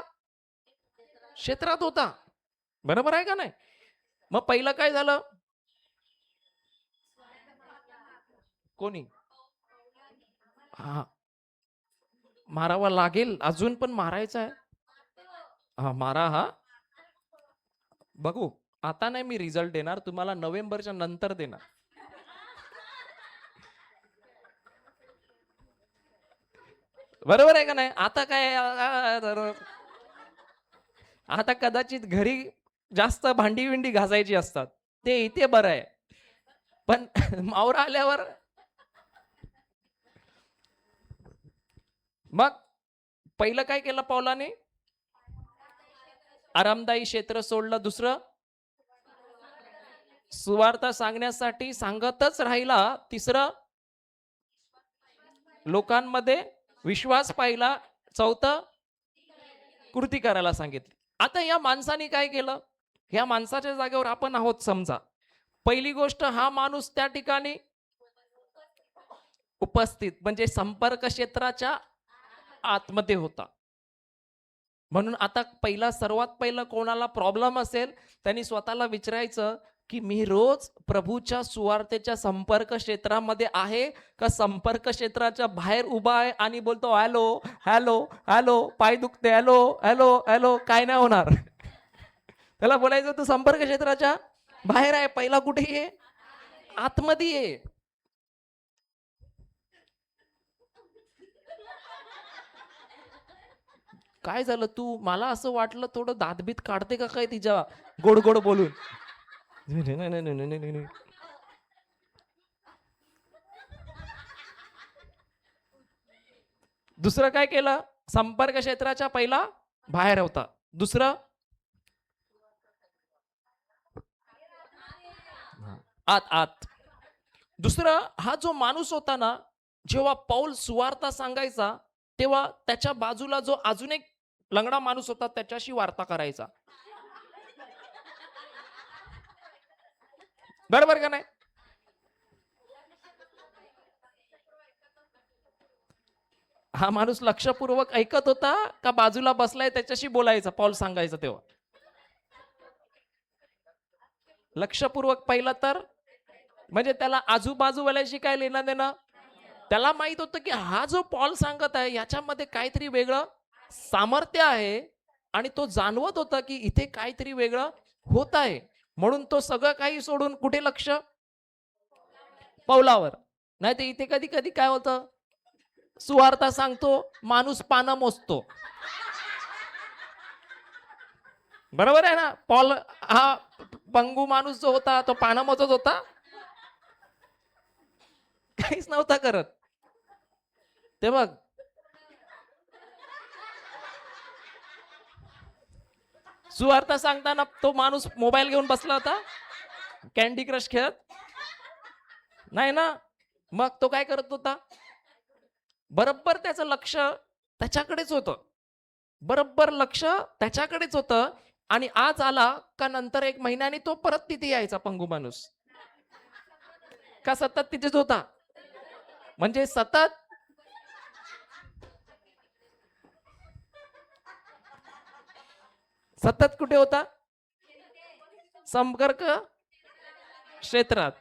क्षेत्रात होता, बरोबर आहे का नाही? मग पहिलं काय झालं? कोणी? हा, मारावा लागेल, अजून पण मारायचा आहे. हा मारा हा. बघू, आता नाही मी रिझल्ट देणार, तुम्हाला नोव्हेंबरच्या नंतर देणार. बरोबर आहे का नाही? आता काय आता कदाचित घरी जास्त भांडी विंडी घासायची असतात, ते इथे बरं आहे. पण मावर आल्यावर मग पहिलं काय केलं पौलाने? आरामदायी क्षेत्र सोडलं. दुसरं सुवार्ता सांगण्यासाठी सांगतच राहिला. तिसरं लोकांमध्ये विश्वास पाहिला. चौथं कृती करायला सांगितली. आता या माणसाने काय केलं? ह्या माणसाच्या जागेवर आपण आहोत समजा. पहिली गोष्ट, हा माणूस त्या ठिकाणी उपस्थित म्हणजे संपर्क क्षेत्राच्या आतमध्ये होता. म्हणून आता सर्वात पहिलं कोणाला प्रॉब्लेम असेल त्यांनी स्वतःला विचारायचं की मी रोज प्रभूच्या सुवार्तेच्या संपर्क क्षेत्रामध्ये आहे का संपर्क क्षेत्राच्या बाहेर उभा आहे आणि बोलतो हॅलो हॅलो हॅलो, पाय दुखते, हॅलो हॅलो हॅलो. काय नाही होणार. त्याला बोलायचं तू संपर्क क्षेत्राच्या बाहेर आहे. पहिला कुठे ये? आतमध्ये ये. काय झालं? तू मला असं वाटलं थोडं दातबीत काढते का काय तिच्या गोड गोड बोलून. नाही, नाही, नाही, नाही, नाही, नाही. दुसरं काय केलं? संपर्क क्षेत्राच्या पहिला बाहेर होता. दुसरं आत आत. दुसरं, हा जो माणूस होता ना, जेव्हा पौल सुवार्ता सांगायचा तेव्हा त्याच्या बाजूला जो अजून एक लंगडा माणूस होता त्याच्याशी वार्ता करायचा. बरोबर का नाही? हा माणूस लक्षपूर्वक ऐकत होता का बाजूला बसलाय त्याच्याशी बोलायचा पौल सांगायचा तेव्हा? लक्षपूर्वक पाहिलं तर म्हणजे त्याला आजूबाजूवाल्याशी काय लेणं देणं. त्याला माहित होतं की हा जो पॉल सांगत आहे याच्यामध्ये काहीतरी वेगळं सामर्थ्य आहे आणि तो जाणवत होता की इथे काहीतरी वेगळं होत आहे. म्हणून तो सगळं काही सोडून कुठे लक्ष? पौलावर. नाही तर इथे कधी कधी काय होतं, सुवार्ता सांगतो माणूस पानं मोजतो. बरोबर आहे ना? पॉल हा पंगू माणूस जो होता तो पानं मोजत होता, काहीच नव्हता करत. ते बघ, सुवार्ता सांगताना तो माणूस मोबाईल घेऊन बसला होता कॅन्डी क्रश खेळत. नाही ना. मग तो काय करत होता? बरोबर त्याचं लक्ष त्याच्याकडेच होतं. बरोबर लक्ष त्याच्याकडेच होतं. आणि आज आला का नंतर 1 महिन्याने तो परत तिथे यायचा पंगू माणूस. का सतत तिथेच होता? म्हणजे सतत सतत कुठे होता? संपर्क क्षेत्रात.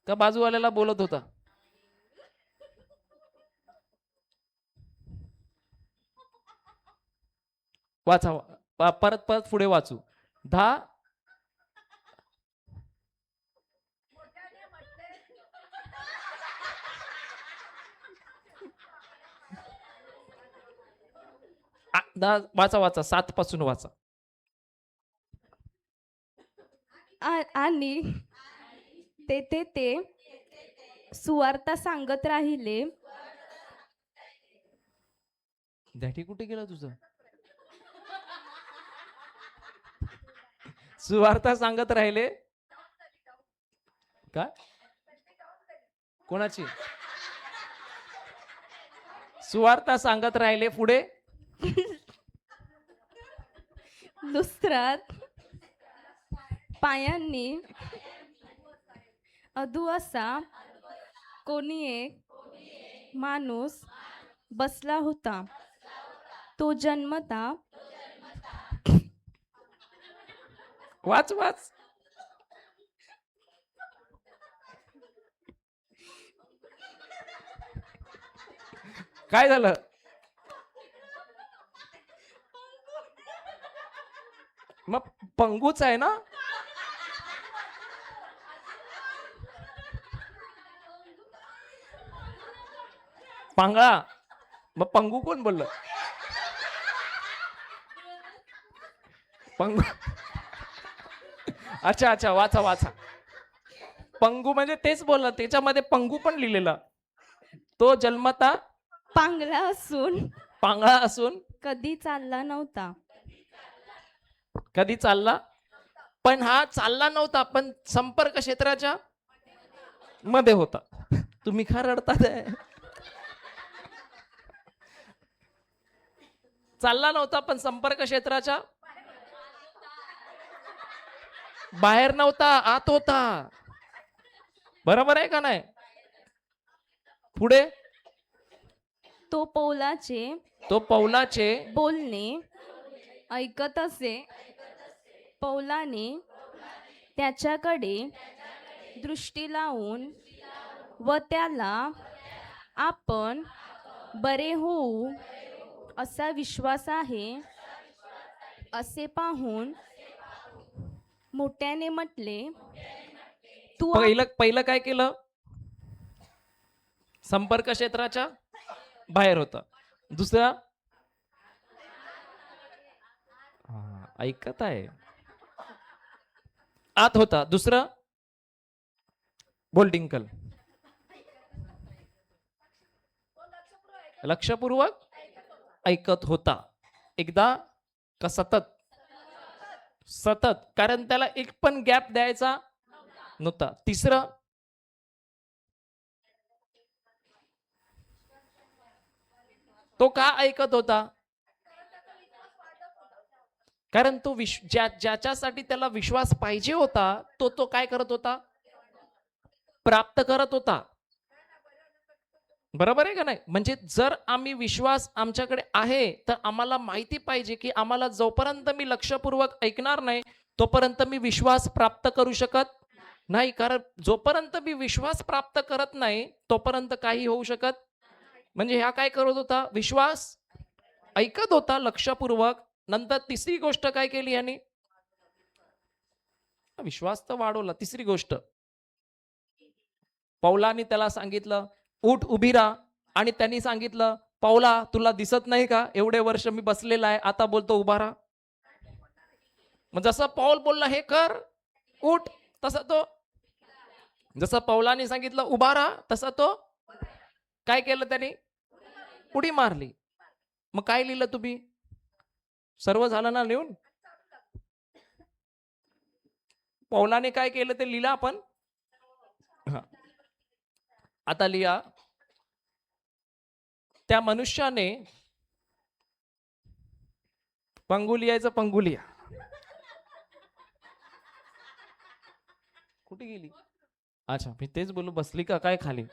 का बाजूवाल्याला बोलत होता? वाचा. परत परत पुढे वाचू. 10 वाचा वाचा 7 पासून वाचा. आणि तेथे ते सुवार्ता सांगत राहिले. दॅटी कुठे गेला तुझं? सुवार्ता सांगत राहिले. काय? कोणाची? सुवार्ता सांगत राहिले. पुढे लुस्त्रात पायांनी अधू असा कोणी एक माणूस बसला होता. तो जन्मता वाच वाच. काय झालं? मग पंगूच आहे ना. पांगळा. मग पंगू कोण बोललं? पंगू. अच्छा अच्छा, वाचा वाचा. पंगू म्हणजे तेच बोललं, त्याच्यामध्ये पंगू पण लिहिलेलं. तो जन्मता पांगळा असून पांगळा असून कधी चालला नव्हता. कधी चालला, पण हा चालला नव्हता, पण संपर्क क्षेत्राच्या मध्ये होता. तुम्ही का रडतात आहे? चालला नव्हता पण संपर्क क्षेत्राच्या बाहेर नव्हता, आत होता. बरोबर आहे का नाही? पुढे तो तो पौलाचे बोलणे ऐकत असे. पौलाने त्याच्याकडे दृष्टी लावून व त्याला आपण बरे होऊ असा विश्वास आहे असे पाहून मोठ्याने म्हटले, तू पहिलं काय केलं? संपर्क क्षेत्राच्या बाहेर होता. दुसरा ऐकत आहे, आत होता. दुसरं बोल डिंकल. लक्षपूर्वक ऐकत होता. एकदा का सतत? सतत, कारण त्याला एक पण गॅप द्यायचा नव्हता. तिसरं तो का ऐकत होता? कारण तो ज्याच्यासाठी त्याला विश्वास पाहिजे होता, तो काय करत होता? प्राप्त करत होता. बरोबर आहे का नाही? म्हणजे जर आम्ही विश्वास आमच्याकडे आहे, तर आम्हाला माहिती पाहिजे की आम्हाला जोपर्यंत मी लक्षपूर्वक ऐकणार नाही, तोपर्यंत मी विश्वास प्राप्त करू शकत नाही. कारण जोपर्यंत मी विश्वास प्राप्त करत नाही, तोपर्यंत काही होऊ शकत. म्हणजे ह्या काय करत होता? विश्वास ऐकत होता लक्षपूर्वक. नंतर तिसरी गोष्ट काय केली यांनी? विश्वास तर वाढवला. तिसरी गोष्ट, पौलाने त्याला सांगितलं, उठ उभी राहा. आणि त्यांनी सांगितलं, पौला तुला दिसत नाही का एवढे वर्ष मी बसलेला आहे, आता बोलतो उभा राहा. मग जसं पौल बोलला हे कर, उठ, तसं तो, जसं पौलाने सांगितलं उभा राहा, तसं तो काय केलं? त्यांनी उडी मारली. मग काय लिहिलं तुम्ही? सर्व झालं ना लिहून? पौलाने काय केलं ते लिहिलं आपण. आता लिहा, त्या मनुष्याने पंगू लिहायचं. पंगू लिहा. कुठे गेली? अच्छा, मी तेच बोलू, बसली का काय खाली?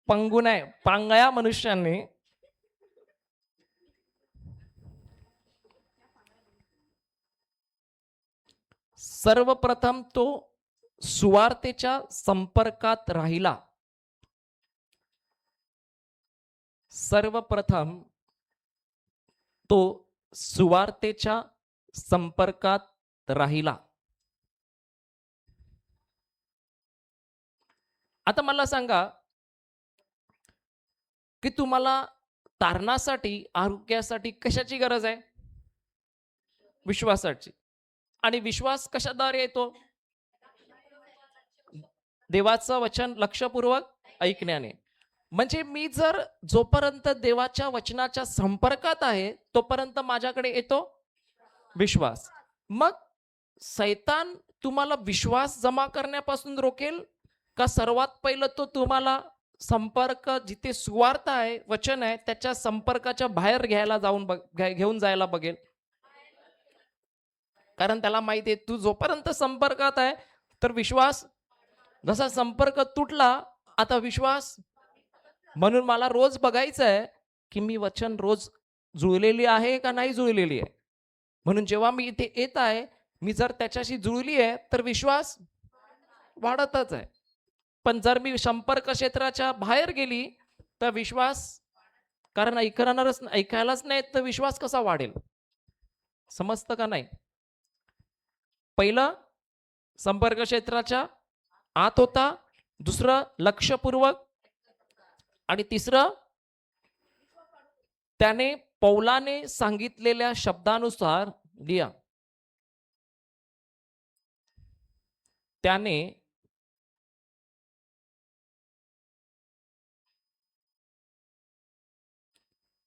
पंगू नाही, पांगळ्या मनुष्याने सर्वप्रथम तो सुवार्तेच्या संपर्कात राहिला. सर्वप्रथम तो सुवार्तेच्या संपर्कात राहिला. आता मला सांगा की तुम्हाला तारणासाठी, आरोग्यासाठी कशाची गरज आहे? विश्वासाची. आणि विश्वास कशाद्वारे येतो? देवाचं वचन लक्षपूर्वक ऐकण्याने. म्हणजे मी जर जोपर्यंत देवाच्या वचनाच्या संपर्कात आहे, तोपर्यंत माझ्याकडे येतो विश्वास. मग सैतान तुम्हाला विश्वास जमा करण्यापासून रोकेल का? सर्वात पहिलं तो तुम्हाला संपर्क, जिथे सुवार्थ आहे, वचन आहे, त्याच्या संपर्काच्या बाहेर घेऊन जायला बघेल. कारण त्याला माहिती आहे तू जोपर्यंत संपर्कात आहे, तर विश्वास, जसा संपर्क तुटला आता विश्वास. म्हणून मला रोज बघायचं आहे की मी वचन रोज जुळलेली आहे का नाही जुळलेली आहे. म्हणून जेव्हा मी इथे येत आहे, मी जर त्याच्याशी जुळली आहे तर विश्वास वाढतच आहे. पण जर मी संपर्क क्षेत्राच्या बाहेर गेली तर विश्वास, कारण ऐकणारच, ऐकायलाच नाही तर विश्वास कसा वाढेल? समजतं का नाही? पहिलं संपर्क क्षेत्राच्या आत होता, दुसरं लक्षपूर्वक, आणि तिसरं त्याने पौलाने सांगितलेल्या शब्दानुसार लिहा. त्याने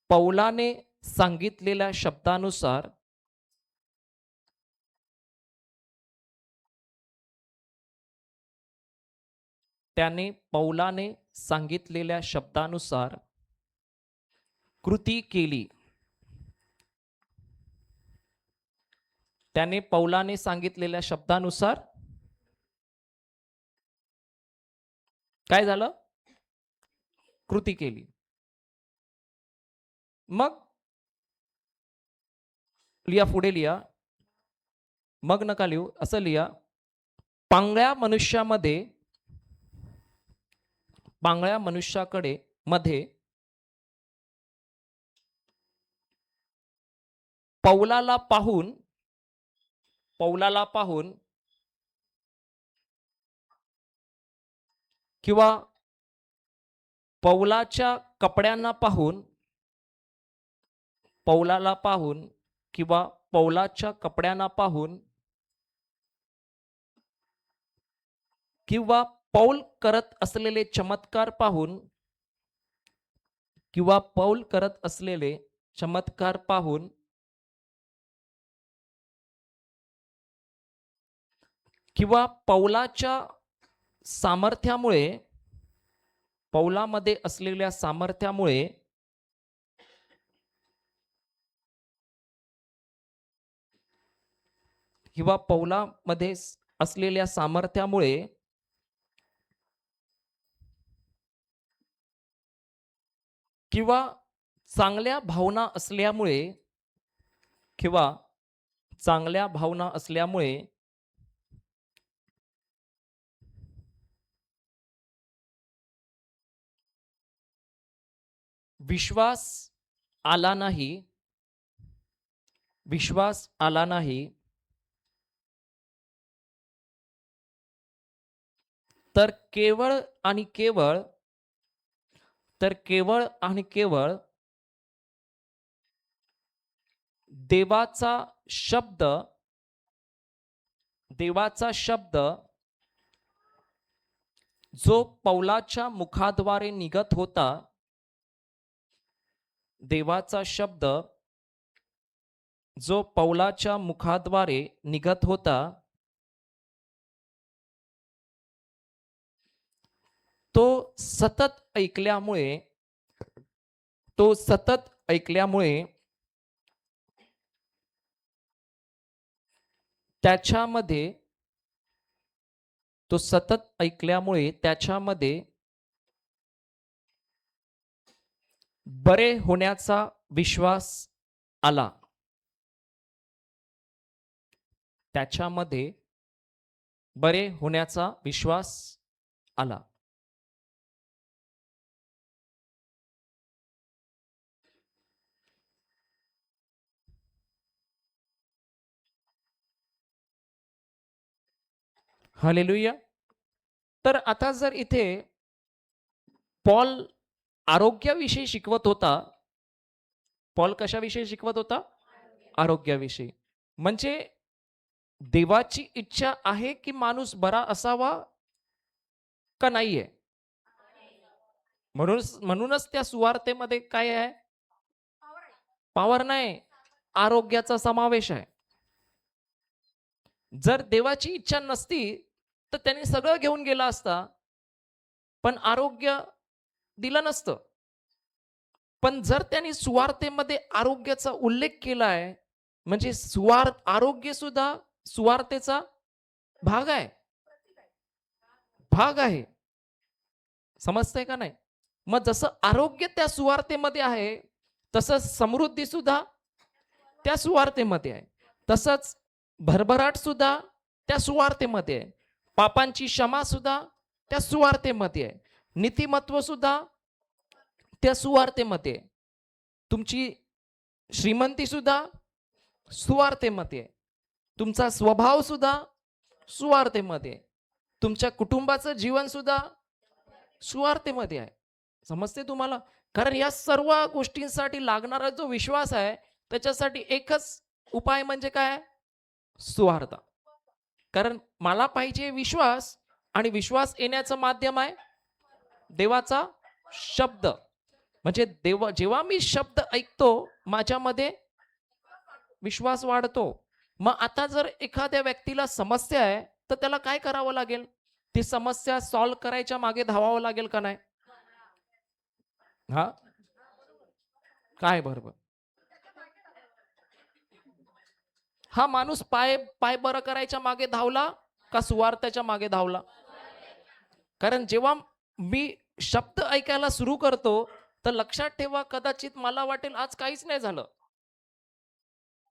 पौलाने सांगितलेल्या शब्दानुसार त्याने पौलाने सांगितलेल्या शब्दानुसार कृती केली. त्याने पौलाने सांगितलेल्या शब्दानुसार काय झालं? कृती केली. मग लिहा, पुढे लिहा. मग नका लिहू, असं लिहा. पांगळ्या मनुष्याकडे मध्ये पौलाला पाहून किंवा पौलाच्या कपड्यांना पाहून किंवा पौलाच्या कपड्यांना पाहून किंवा पौल करत असलेले चमत्कार पाहून किंवा पौल करत असलेले चमत्कार पाहून किंवा पौलाच्या सामर्थ्यामुळे, पौलामध्ये असलेल्या सामर्थ्यामुळे किंवा पौलामध्ये असलेल्या सामर्थ्यामुळे किंवा चांगल्या भावना असल्यामुळे विश्वास आला नाही, तर केवळ आणि केवळ देवाचा शब्द जो पौलाच्या मुखाद्वारे निघत होता, देवाचा शब्द जो पौलाच्या मुखाद्वारे निघत होता, तो सतत ऐकल्यामुळे त्याच्यामध्ये बरे होण्याचा विश्वास आला. त्याच्यामध्ये बरे होण्याचा विश्वास आला. हालेलुया. तर आता जर इथे पॉल आरोग्याविषयी शिकवत होता, पॉल कशाविषयी शिकवत होता? आरोग्याविषयी. म्हणजे देवाची इच्छा आहे की माणूस बरा असावा का नाहीये? म्हणूनच त्या सुवार्तेमध्ये काय आहे? पॉवर नाही, आरोग्याचा समावेश आहे. जर देवाची इच्छा नसती तर त्यांनी सगळं घेऊन गेला असता, पण आरोग्य दिलं नसतं. पण जर त्यांनी सुवार्तेमध्ये आरोग्याचा उल्लेख केलाय, म्हणजे आरोग्य सुद्धा सुवार्तेचा भाग आहे. समजतंय का नाही? मग जसं आरोग्य त्या सुवार्तेमध्ये आहे, तसंच समृद्धी सुद्धा त्या सुवार्तेमध्ये आहे. तसंच भरभराट सुद्धा त्या सुवार्तेमध्ये आहे. पापांची क्षमा सुद्धा त्या सुवार्तेमध्ये आहे. नीतिमत्व सुद्धा त्या सुवार्तेमध्ये आहे. तुमची श्रीमंती सुद्धा सुवार्तेमध्ये आहे. तुमचा स्वभाव सुद्धा सुवार्तेमध्ये आहे. तुमच्या कुटुंबाचं जीवन सुद्धा सुवार्तेमध्ये आहे. समजते तुम्हाला? कारण या सर्व गोष्टींसाठी लागणारा जो विश्वास आहे, त्याच्यासाठी एकच उपाय म्हणजे काय आहे? सुवार्ता. कारण मला पाहिजे विश्वास आणि विश्वास येण्याचं माध्यम आहे देवाचा शब्द. म्हणजे जेव्हा मी शब्द ऐकतो, माझ्यामध्ये विश्वास वाढतो. मग आता जर एखाद्या व्यक्तीला समस्या आहे, तर त्याला काय करावं लागेल? ती समस्या सॉल्व्ह करायच्या मागे धावावं लागेल का नाही? हां, काय बरोबर? हा माणूस पाय पाय बरं करायच्या मागे धावला का सुवार्त्याच्या मागे धावला? कारण जेव्हा मी शब्द ऐकायला सुरू करतो, तर लक्षात ठेवा कदाचित मला वाटेल आज काहीच नाही झालं.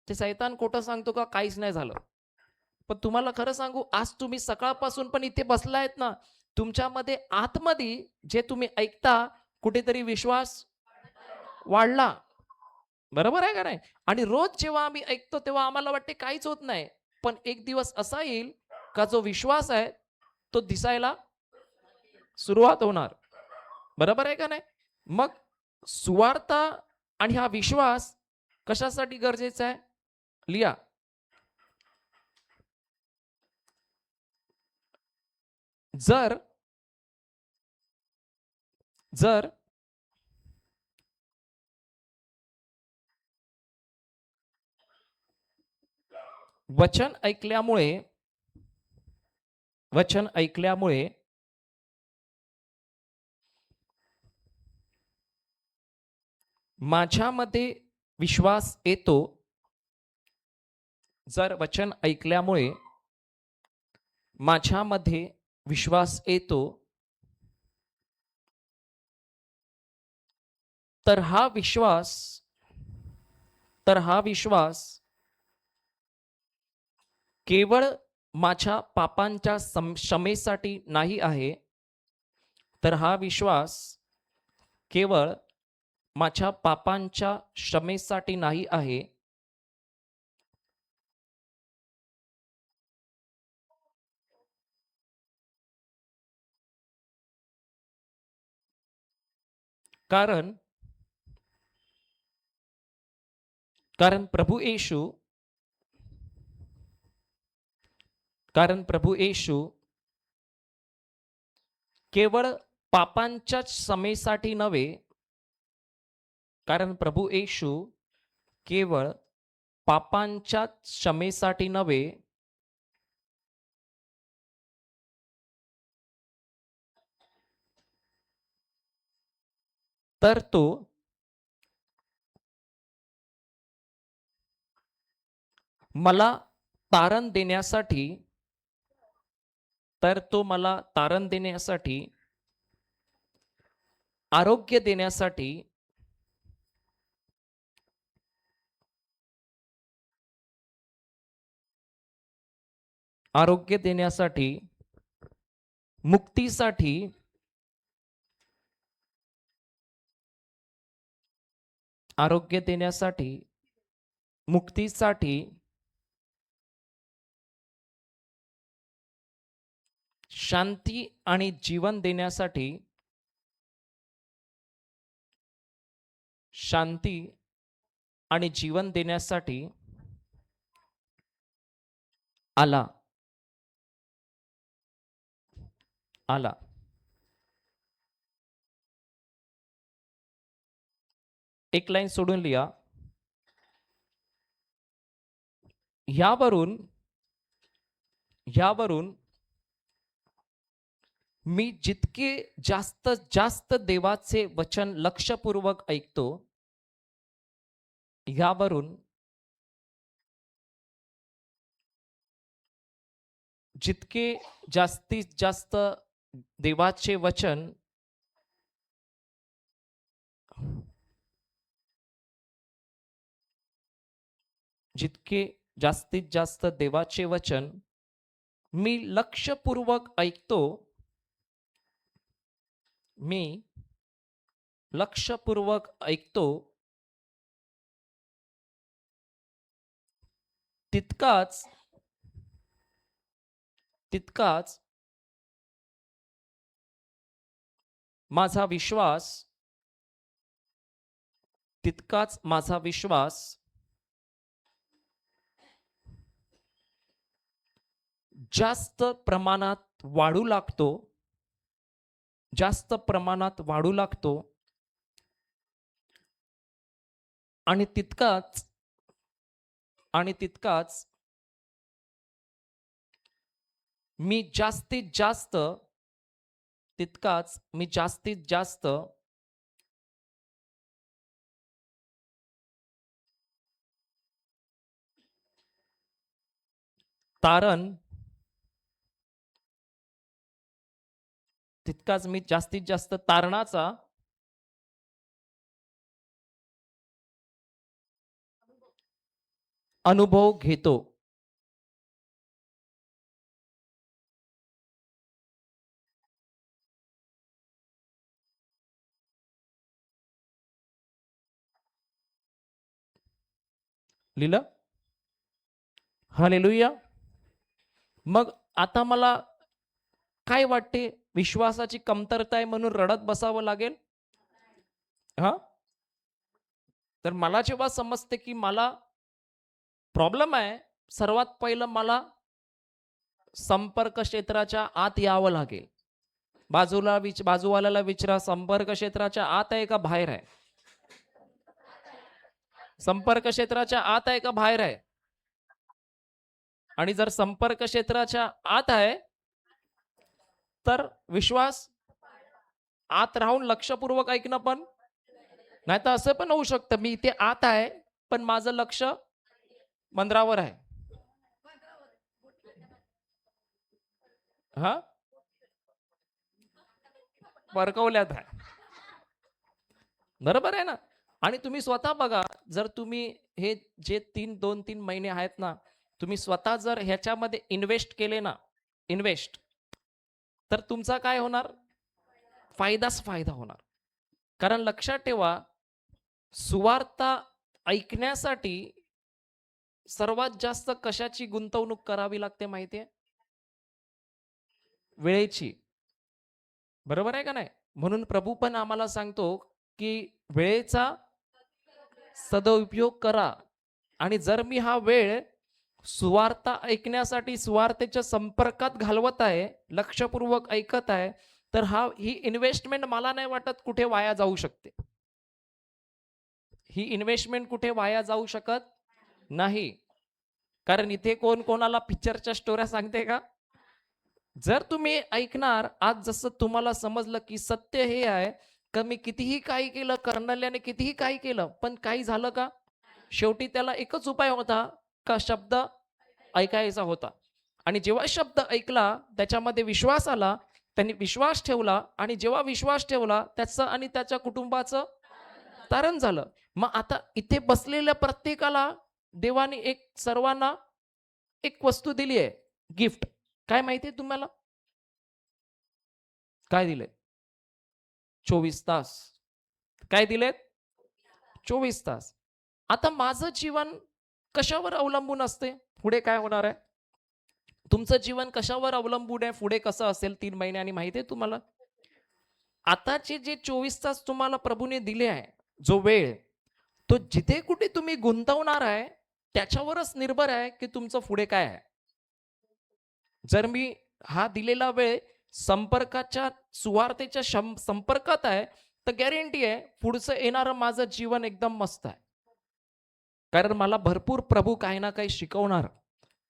ते शैतान खोटं सांगतो का काहीच नाही झालं. पण तुम्हाला खरं सांगू आज तुम्ही सकाळपासून पण इथे बसलायत ना, तुमच्यामध्ये आतमध्ये जे तुम्ही ऐकता कुठेतरी विश्वास वाढला. बरोबर आहे का नाही? आणि रोज जेव्हा आम्ही ऐकतो तेव्हा आम्हाला वाटते काहीच होत नाही. पण एक दिवस असा येईल का जो विश्वास आहे तो दिसायला सुरुवात होणार. बरोबर आहे का नाही? मग सुवार्ता आणि हा विश्वास कशासाठी गरजेचा आहे? लिहा. जर जर वचन ऐकल्यामुळे वचन ऐकल्यामुळे माझ्यामध्ये विश्वास येतो. जर वचन ऐकल्यामुळे माझ्यामध्ये विश्वास येतो, तर हा विश्वास तर हा विश्वास केवळ माझ्या पापांच्या क्षमेसाठी नाही आहे, तर हा विश्वास केवळ माझ्या पापांच्या क्षमेसाठी नाही आहे, कारण कारण प्रभू येशू कारण प्रभू येशू केवळ पापांच्याच क्षमेसाठी नव्हे, कारण प्रभू येशू केवळ पापांच्या क्षमेसाठी नव्हे, तर तो मला तारण देण्यासाठी तारण देण्यासाठी, आरोग्य देण्यासाठी, आरोग्य देण्यासाठी, मुक्तीसाठी, आरोग्य देण्यासाठी, मुक्तीसाठी, शांती आणि जीवन देण्यासाठी, शांती आणि जीवन देण्यासाठी आला आला. एक लाईन सोडून लिहा. यावरून यावरून मी जितके जास्त जास्त देवाचे वचन लक्षपूर्वक ऐकतो, यावरून जितके जास्तीत जास्त देवाचे वचन जितके जास्तीत जास्त देवाचे वचन मी लक्षपूर्वक ऐकतो, मी लक्षपूर्वक ऐकतो, तितकाच तितकाच माझा विश्वास तितकाच माझा विश्वास जास्त प्रमाणात वाढू लागतो, जास्त प्रमाणात वाढू लागतो आणि तितकाच मी जास्तीत जास्त तारण तितकाच मी जास्तीत जास्त तारणाचा अनुभव घेतो. लिहिलं? हालेलुया. मग आता मला काय वाटते, विश्वासाची कमतरता आहे म्हणून रडत बसावं लागेल? हा, तर मला जेव्हा समजते की मला प्रॉब्लेम आहे, सर्वात पहिलं मला संपर्क क्षेत्राच्या आत यावं लागेल. बाजूवाल्याला विचारा, संपर्क क्षेत्राच्या आत आहे का बाहेर आहे? संपर्क क्षेत्राच्या आत आहे का बाहेर आहे? आणि जर संपर्क क्षेत्राच्या आत आहे तर विश्वास आत राहून लक्षपूर्वक ऐकणं पण, नाही तर असं पण होऊ शकतं मी इथे आत आहे पण माझं लक्ष मंदिरावर आहे. हा, परकवल्यात आहे. बरोबर आहे ना? आणि तुम्ही स्वतः बघा, जर तुम्ही हे जे 2-3 महिने आहेत ना, तुम्ही स्वतः जर ह्याच्यामध्ये इन्व्हेस्ट केले ना, तर तुमचा काय होणार? फायदाच फायदा होणार. कारण लक्षात ठेवा, सुवार्ता ऐकण्यासाठी सर्वात जास्त कशाची गुंतवणूक करावी लागते माहितीये? वेळेची. बरोबर आहे का नाही? म्हणून प्रभू पण आम्हाला सांगतो की वेळेचा सदुपयोग करा. आणि जर मी हा वेळ सुवार्ता ऐकण्यासाठी सुवार्तेच्या संपर्कात घालवत आहे, लक्षपूर्वक ऐकत आहे, तर ही इन्व्हेस्टमेंट मला नाही वाटत कुठे वाया जाऊ शकते. ही इन्व्हेस्टमेंट कुठे वाया जाऊ शकत नाही. कारण इथे कोण कोणाला पिक्चरच्या स्टोऱ्या सांगते का? जर तुम्ही ऐकणार, आज जसं तुम्हाला समजलं की सत्य हे आहे का, मी कितीही काही केलं, कर्नल्याने कितीही काही केलं, पण काही झालं का? शेवटी त्याला एकच उपाय होता का, शब्द ऐकायचा होता. आणि जेव्हा शब्द ऐकला, त्याच्यामध्ये विश्वास आला, त्यांनी विश्वास ठेवला, आणि जेव्हा विश्वास ठेवला, त्याचं आणि त्याच्या कुटुंबाचं तारण झालं. मग आता इथे बसलेल्या प्रत्येकाला देवाने सर्वांना एक वस्तू दिली आहे, गिफ्ट. काय माहितीये तुम्हाला? काय दिले? 24 तास. काय दिलेत? 24 तास. आता माझं जीवन कशावर अवलंबून असते? पुढे काय होणार आहे? तुमचं जीवन कशावर अवलंबून आहे? पुढे कसं असेल 3 महिन्यांनी माहिती आहे तुम्हाला? आताचे जे 24 तास तुम्हाला प्रभूने दिले आहे, जो वेळ, तो जिथे कुठे तुम्ही गुंतवणार आहे, त्याच्यावरच निर्भर आहे की तुमचं पुढे काय आहे. जर मी हा दिलेला वेळ संपर्काच्या सुवार्तेच्या संपर्कात आहे, तर गॅरंटी आहे पुढचं येणारं माझं जीवन एकदम मस्त आहे. कारण मला भरपूर प्रभू काही ना काही शिकवणार.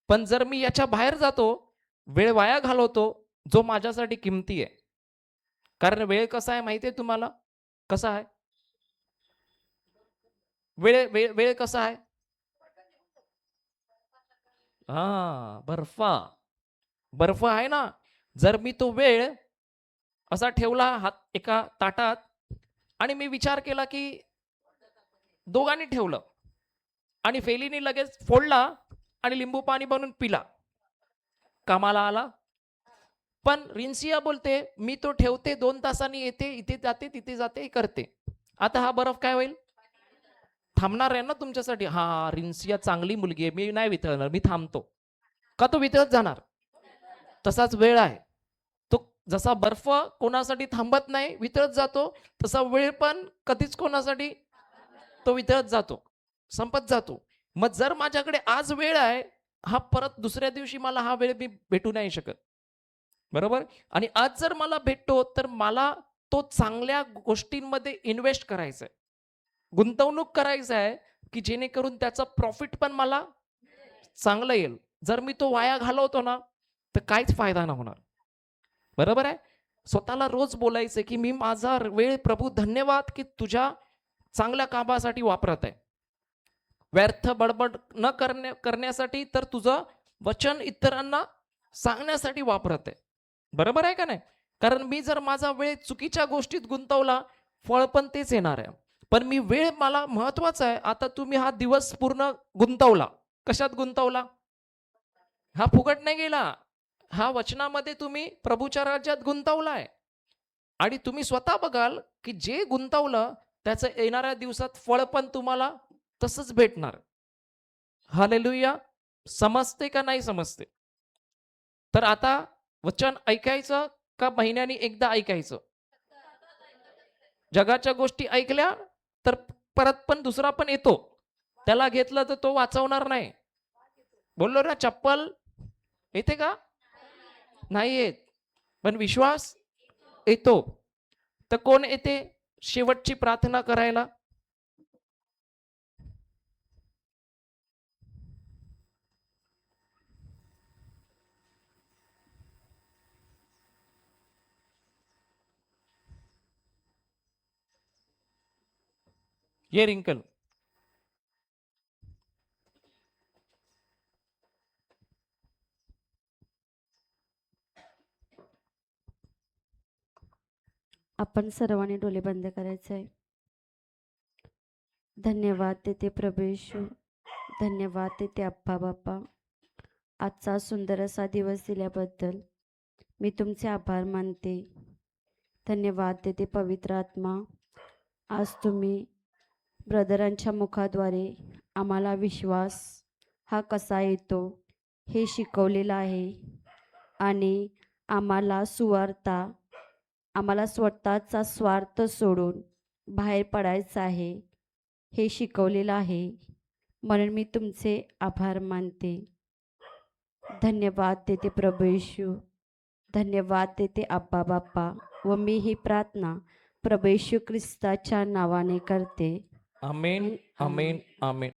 पण जर मी याच्या बाहेर जातो, वेळ वाया घालवतो, जो माझ्यासाठी किमती आहे. कारण वेळ कसा आहे माहिती आहे तुम्हाला? कसा आहे वेळ? वेळ वेळ कसा आहे? हा, बर्फ आहे ना. जर मी तो वेळ असा ठेवला हात एका ताटात, आणि मी विचार केला की दोघांनी ठेवलं, आणि फेलीने लगेच फोडला आणि लिंबू पाणी बनवून पिला, कामाला आला? पण रिन्सिया बोलते, मी तो ठेवते, 2 तासांनी येते, इथे जाते, तिथे जाते, करते. आता हा बर्फ काय होईल? थांबणार आहे ना तुमच्यासाठी. हा, रिन्सिया चांगली मुलगी आहे, मी नाही वितळणार, मी थांबतो. का तो वितळत जाणार? तसाच वेळ आहे. तो जसा बर्फ कोणासाठी थांबत नाही, वितळत जातो, तसा वेळ पण कधीच कोणासाठी तो वितळत जातो, संपत जातो. मग जर माझ्याकडे आज वेळ आहे, हा परत दुसऱ्या दिवशी मला हा वेळ मी भेटू नाही शकत. बरोबर? आणि आज जर मला भेटतो, तर मला तो चांगल्या गोष्टींमध्ये इन्व्हेस्ट करायचा आहे. गुंतवणूक करायचं आहे, की जेणेकरून त्याचा प्रॉफिट पण मला चांगलं येईल. जर मी तो वाया घालवतो ना, तर काहीच फायदा नाही होणार. बरोबर आहे? स्वतःला रोज बोलायचं, की मी माझा वेळ प्रभू धन्यवाद, की तुझ्या चांगल्या कामासाठी वापरत आहे. व्यर्थ बडबड न करण्यासाठी, तर तुझं वचन इतरांना सांगण्यासाठी वापरत आहे. बरोबर आहे का नाही? कारण मी जर माझा वेळ चुकीच्या गोष्टीत गुंतवला, फळ पण तेच येणार आहे. पण मी वेळ मला महत्वाचा आहे. आता तुम्ही हा दिवस पूर्ण गुंतवला. कशात गुंतवला? हा फुकट नाही गेला. हा वचनामध्ये तुम्ही प्रभूच्या राज्यात गुंतवलाय. आणि तुम्ही स्वतः बघाल, की जे गुंतवलं त्याचं येणाऱ्या दिवसात फळ पण तुम्हाला तसंच भेटणार. हालेलुया! समजते का नाही समजते? तर आता वचन ऐकायचं का महिन्यानी एकदा ऐकायचं? जगाच्या गोष्टी ऐकल्या तर परत पण दुसरा पण येतो. त्याला घेतलं तर तो वाचवणार नाही. बोललो ना, चप्पल येते का? नाही येत. पण विश्वास येतो. तर कोण येते शेवटची प्रार्थना करायला? ये रिंकल. आपण सर्वांनी डोळे बंद करायचे आहे. धन्यवाद देते प्रभू येशू, धन्यवाद देते अप्पा बाप्पा. आजचा सुंदर असा दिवस दिल्याबद्दल मी तुमचे आभार मानते. धन्यवाद देते पवित्र आत्मा. आज तुम्ही ब्रदरांच्या मुखाद्वारे आम्हाला विश्वास हा कसा येतो हे शिकवलेलं आहे. आणि आम्हाला आम्हाला स्वतःचा स्वार्थ सोडून बाहेर पडायचं आहे हे शिकवलेलं आहे. म्हणून मी तुमचे आभार मानते. धन्यवाद देते प्रभू येशू, धन्यवाद देते अब्बा बाप्पा. व मी ही प्रार्थना प्रभू येशू ख्रिस्ताच्या नावाने करते. आमेन, आमेन, आमेन.